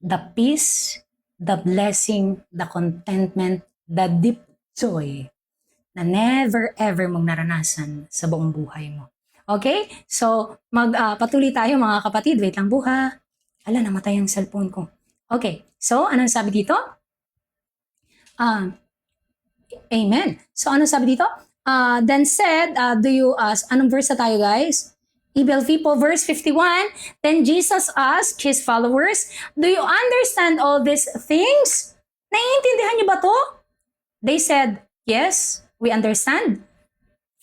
The peace, the blessing, the contentment, the deep joy na never ever mong naranasan sa buong buhay mo. Okay? So, patuloy tayo mga kapatid. Wait lang buha. Ala, namatay ang cellphone ko. Okay. So, anong sabi dito? Amen. So, anong sabi dito? Then said, anong verse na tayo guys? Evil people, verse 51, then Jesus asked his followers, do you understand all these things? Naiintindihan niyo ba to? They said, yes, we understand.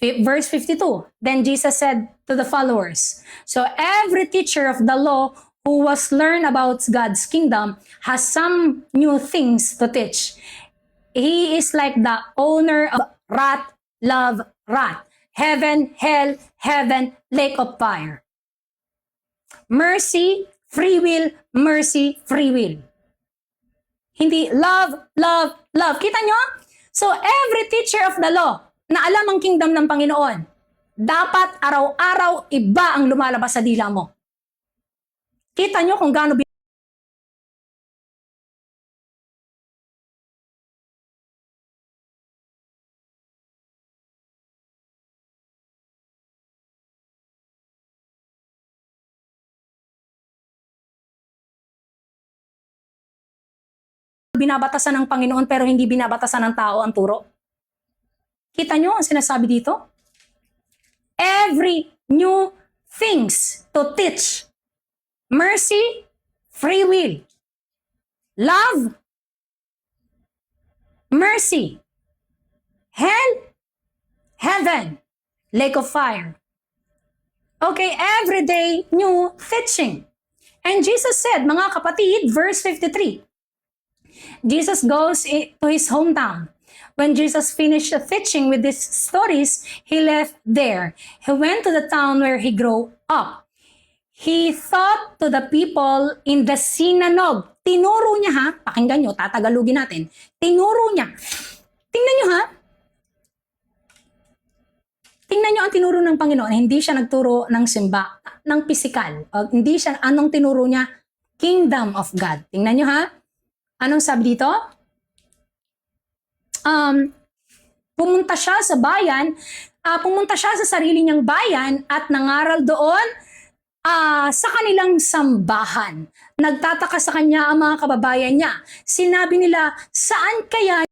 Verse 52, then Jesus said to the followers, so every teacher of the law who was learned about God's kingdom has some new things to teach. He is like the owner of wrath, love, wrath. Heaven, hell, heaven, lake of fire. Mercy, free will, mercy, free will. Hindi love, love, love. Kita nyo? So every teacher of the law na alam ang kingdom ng Panginoon, dapat araw-araw iba ang lumalabas sa dila mo. Kita nyo kung gaano binabatasan ng Panginoon pero hindi binabatasan ng tao ang turo. Kita nyo ang sinasabi dito? Every new things to teach. Mercy, free will. Love, mercy. Hell, heaven, lake of fire. Okay, everyday new teaching. And Jesus said, mga kapatid, verse 53, Jesus goes to his hometown. When Jesus finished teaching with these stories, he left there. He went to the town where he grew up. He taught to the people in the synagogue. Tinuro niya ha, pakinggan nyo, tatagalugin natin. Tinuro niya. Tingnan nyo ha. Tingnan nyo ang tinuro ng Panginoon. Hindi siya nagturo ng simba, ng pisikal. Hindi siya, anong tinuro niya? Kingdom of God. Tingnan nyo ha. Anong sabi dito? Pumunta siya sa bayan, pumunta siya sa sarili niyang bayan at nangaral doon sa kanilang sambahan. Nagtataka sa kanya ang mga kababayan niya. Sinabi nila, saan kaya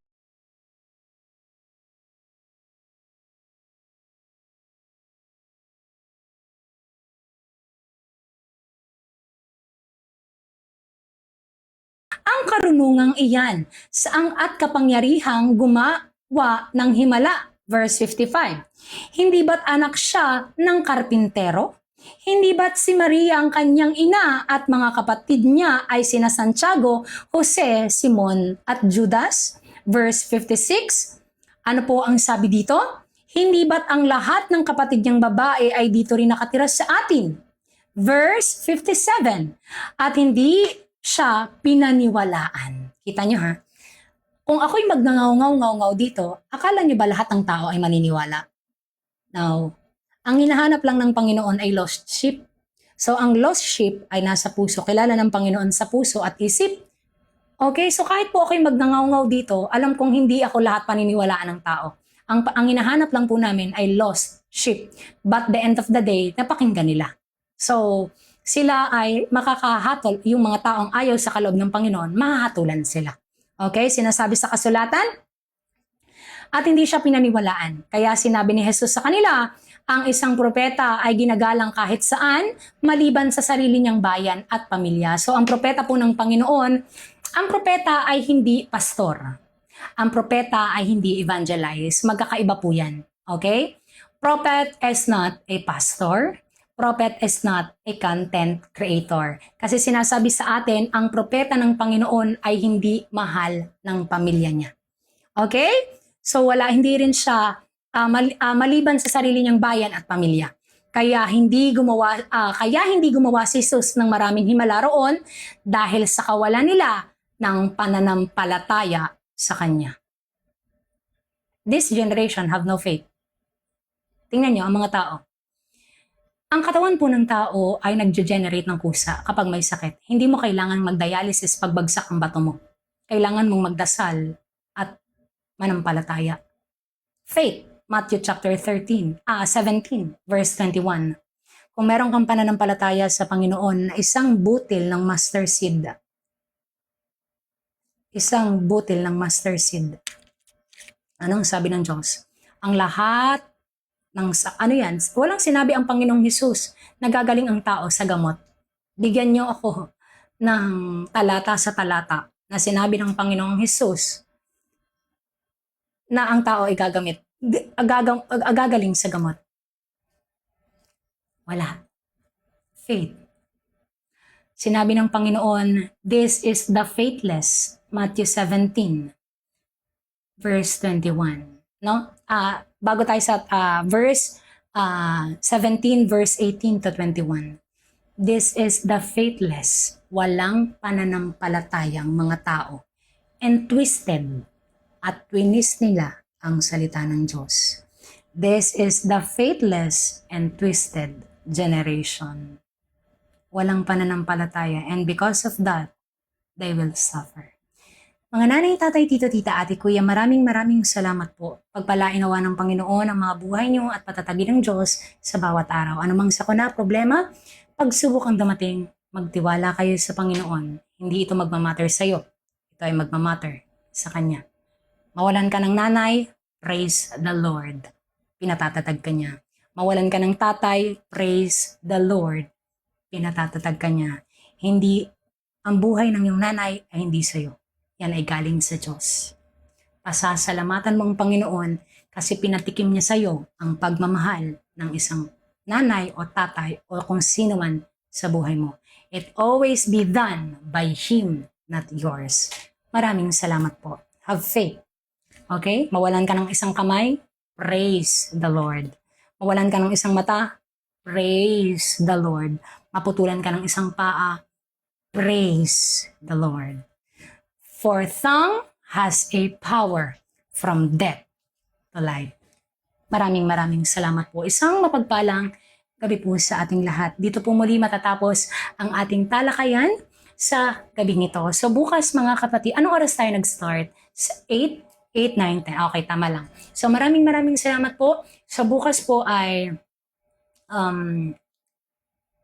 karunungang iyan, saang at kapangyarihang gumawa ng himala. Verse 55. Hindi ba't anak siya ng karpintero? Hindi ba't si Maria ang kanyang ina at mga kapatid niya ay sina Santiago, Jose, Simon at Judas? Verse 56. Ano po ang sabi dito? Hindi ba't ang lahat ng kapatid niyang babae ay dito rin nakatira sa atin? Verse 57. At hindi siya pinaniwalaan. Kita niyo ha? Kung ako'y magnangaw-ngaw dito, akala niyo ba lahat ng tao ay maniniwala? Now, ang hinahanap lang ng Panginoon ay lost sheep. So, ang lost sheep ay nasa puso. Kilala ng Panginoon sa puso at isip. Okay, so kahit po ako'y magnangaw dito, alam kong hindi ako lahat paniniwalaan ng tao. Ang hinahanap lang po namin ay lost sheep. But the end of the day, napakinggan nila. So, sila ay makakahatol, yung mga taong ayaw sa kaloob ng Panginoon, mahahatulan sila. Okay, sinasabi sa kasulatan, at hindi siya pinaniwalaan. Kaya sinabi ni Jesus sa kanila, ang isang propeta ay ginagalang kahit saan, maliban sa sarili niyang bayan at pamilya. So ang propeta po ng Panginoon, ang propeta ay hindi pastor. Ang propeta ay hindi evangelize. Magkakaiba po yan. Okay? Prophet is not a pastor. Prophet is not a content creator. Kasi sinasabi sa atin, ang propeta ng Panginoon ay hindi mahal ng pamilya niya. Okay? So hindi rin siya maliban sa sarili niyang bayan at pamilya. Kaya hindi gumawa si Jesus ng maraming himala roon dahil sa kawalan nila ng pananampalataya sa Kanya. This generation have no faith. Tingnan niyo ang mga tao. Ang katawan po ng tao ay nag-generate ng kusa kapag may sakit. Hindi mo kailangan mag-dialysis pagbagsak ang bato mo. Kailangan mong magdasal at manampalataya. Faith, Matthew chapter 17, verse 21. Kung meron kang pananampalataya sa Panginoon na isang butil ng mustard seed. Isang butil ng mustard seed. Anong sabi ng Diyos? Ang lahat walang sinabi ang Panginoong Hesus na gagaling ang tao sa gamot. Bigyan niyo ako ng talata sa talata na sinabi ng Panginoong Hesus na ang tao ay gagaling sa gamot. Wala. Faith. Sinabi ng Panginoon, this is the faithless, Matthew 17, verse 21. No? Bago tayo sa verse 17, verse 18 to 21. This is the faithless, walang pananampalatayang mga tao, and twisted, at twinis nila ang salita ng Diyos. This is the faithless and twisted generation. Walang pananampalataya, and because of that, they will suffer. Mga nanay, tatay, tito, tita, ate, kuya, maraming salamat po. Pagpalain nawa ng Panginoon ang mga buhay niyo at patatagin ng Diyos sa bawat araw. Anumang sakuna, problema, pagsubok ang dumating, magtiwala kayo sa Panginoon. Hindi ito magmamatter sa iyo. Ito ay magmamatter sa Kanya. Mawalan ka ng nanay, praise the Lord. Pinatatatag ka niya. Mawalan ka ng tatay, praise the Lord. Pinatatatag ka niya. Hindi, ang buhay ng iyong nanay ay hindi sa iyo. Yan ay galing sa Diyos. Pasasalamatan mo ang Panginoon kasi pinatikim niya sa iyo ang pagmamahal ng isang nanay o tatay o kung sino man sa buhay mo. It always be done by Him, not yours. Maraming salamat po. Have faith. Okay? Mawalan ka ng isang kamay, praise the Lord. Mawalan ka ng isang mata, praise the Lord. Maputulan ka ng isang paa, praise the Lord. For tongue has a power from death to life. Maraming salamat po. Isang mapagpalang gabi po sa ating lahat. Dito po muli matatapos ang ating talakayan sa gabing ito. So bukas mga kapatid, anong oras tayo nag-start? Sa 8, 9, 10. Okay, tama lang. So maraming salamat po. So bukas po ay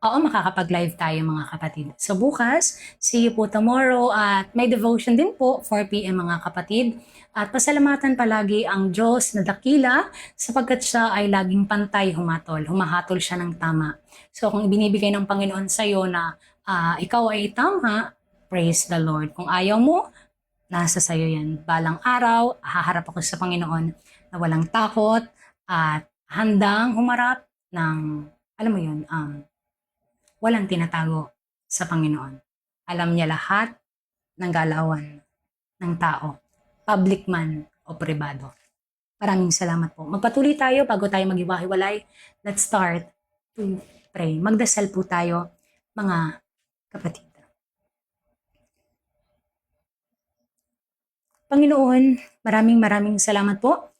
makakapag-live tayo mga kapatid. So bukas, see you po tomorrow at may devotion din po, 4 p.m. mga kapatid. At pasalamatan palagi ang Diyos na dakila sapagkat siya ay laging pantay humahatol siya ng tama. So kung ibinibigay ng Panginoon sa iyo na ikaw ay tama, Praise the Lord. Kung ayaw mo, nasa sayo yan. Balang araw, haharap ako sa Panginoon na walang takot at handang humarap ng, alam mo yun, walang tinatago sa Panginoon. Alam niya lahat ng galawan ng tao, public man o pribado. Maraming salamat po. Magpatuloy tayo bago tayo maghiwa-hiwalay. Let's start to pray. Magdasal po tayo, mga kapatid. Panginoon, maraming salamat po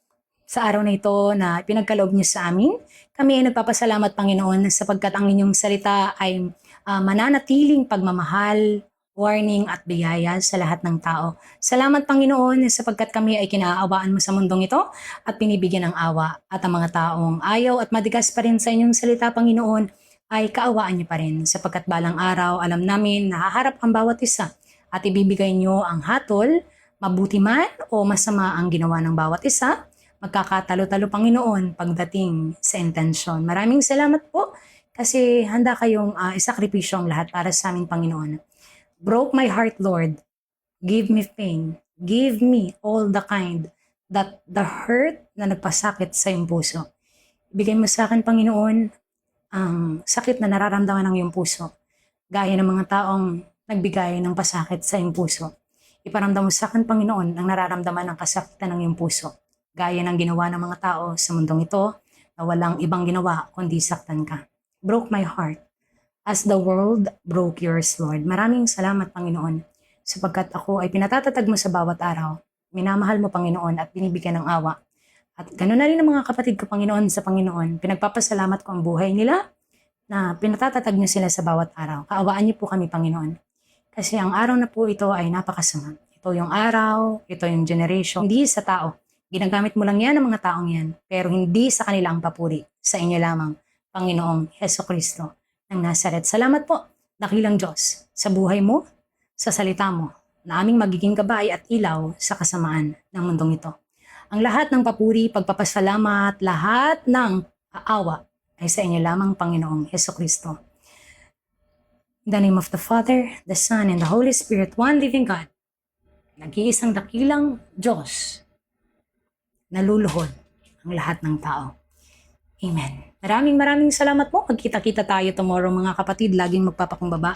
sa araw na ito na pinagkaloob niyo sa amin. Kami ay nagpapasalamat, Panginoon, sapagkat ang inyong salita ay mananatiling pagmamahal, warning at biyaya sa lahat ng tao. Salamat, Panginoon, sapagkat kami ay kinaawaan mo sa mundong ito at pinibigyan ng awa. At ang mga taong ayaw at matigas pa rin sa inyong salita, Panginoon, ay kaawaan niyo pa rin. Sapagkat balang araw, alam namin na haharap ang bawat isa at ibibigay niyo ang hatol, mabuti man o masama ang ginawa ng bawat isa, magkakatalo-talo, Panginoon, pagdating sa intensyon. Maraming salamat po kasi handa kayong isakripisyo ang lahat para sa aming Panginoon. Broke my heart, Lord. Give me pain. Give me all the kind that the hurt na nagpasakit sa iyong puso. Ibigay mo sa akin, Panginoon, ang sakit na nararamdaman ng iyong puso. Gaya ng mga taong nagbigay ng pasakit sa iyong puso. Iparamdam mo sa akin, Panginoon, ang nararamdaman ng kasakitan ng iyong puso. Gaya ng ginawa ng mga tao sa mundong ito na walang ibang ginawa kundi saktan ka. Broke my heart as the world broke yours, Lord. Maraming salamat, Panginoon, sapagkat ako ay pinatatatag mo sa bawat araw. Minamahal mo, Panginoon, at binibigyan ng awa. At ganoon na rin ang mga kapatid ko, Panginoon, sa Panginoon. Pinagpapasalamat ko ang buhay nila na pinatatatag niyo sila sa bawat araw. Kaawaan niyo po kami, Panginoon. Kasi ang araw na po ito ay napakasama. Ito yung araw, ito yung generation. Hindi sa tao. Ginagamit mo lang yan ng mga taong yan. Pero hindi sa kanila ang papuri. Sa inyo lamang, Panginoong Heso Kristo ng Nazaret. Salamat po, dakilang Diyos, sa buhay mo, sa salita mo, na aming magiging gabay at ilaw sa kasamaan ng mundong ito. Ang lahat ng papuri, pagpapasalamat, lahat ng aawa ay sa inyo lamang, Panginoong Heso Kristo. In the name of the Father, the Son, and the Holy Spirit, one living God, nag-iisang dakilang Diyos, naluluhod ang lahat ng tao. Amen. Maraming salamat po. Magkita-kita tayo tomorrow, mga kapatid. Laging magpapakumbaba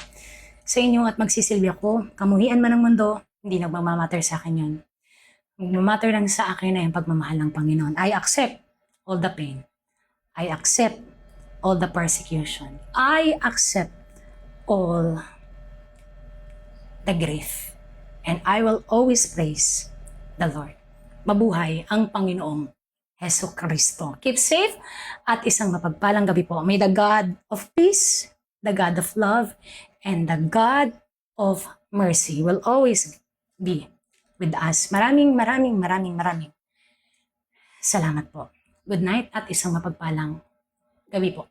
sa inyo at magsisilbi ako. Kamuhian man ng mundo, hindi nagmamatter sa akin yun. Magmamatter lang sa akin na yung pagmamahal ng Panginoon. I accept all the pain. I accept all the persecution. I accept all the grief. And I will always praise the Lord. Mabuhay ang Panginoong Heso Kristo. Keep safe at isang mapagpalang gabi po. May the God of peace, the God of love, and the God of mercy will always be with us. Maraming salamat po. Good night at isang mapagpalang gabi po.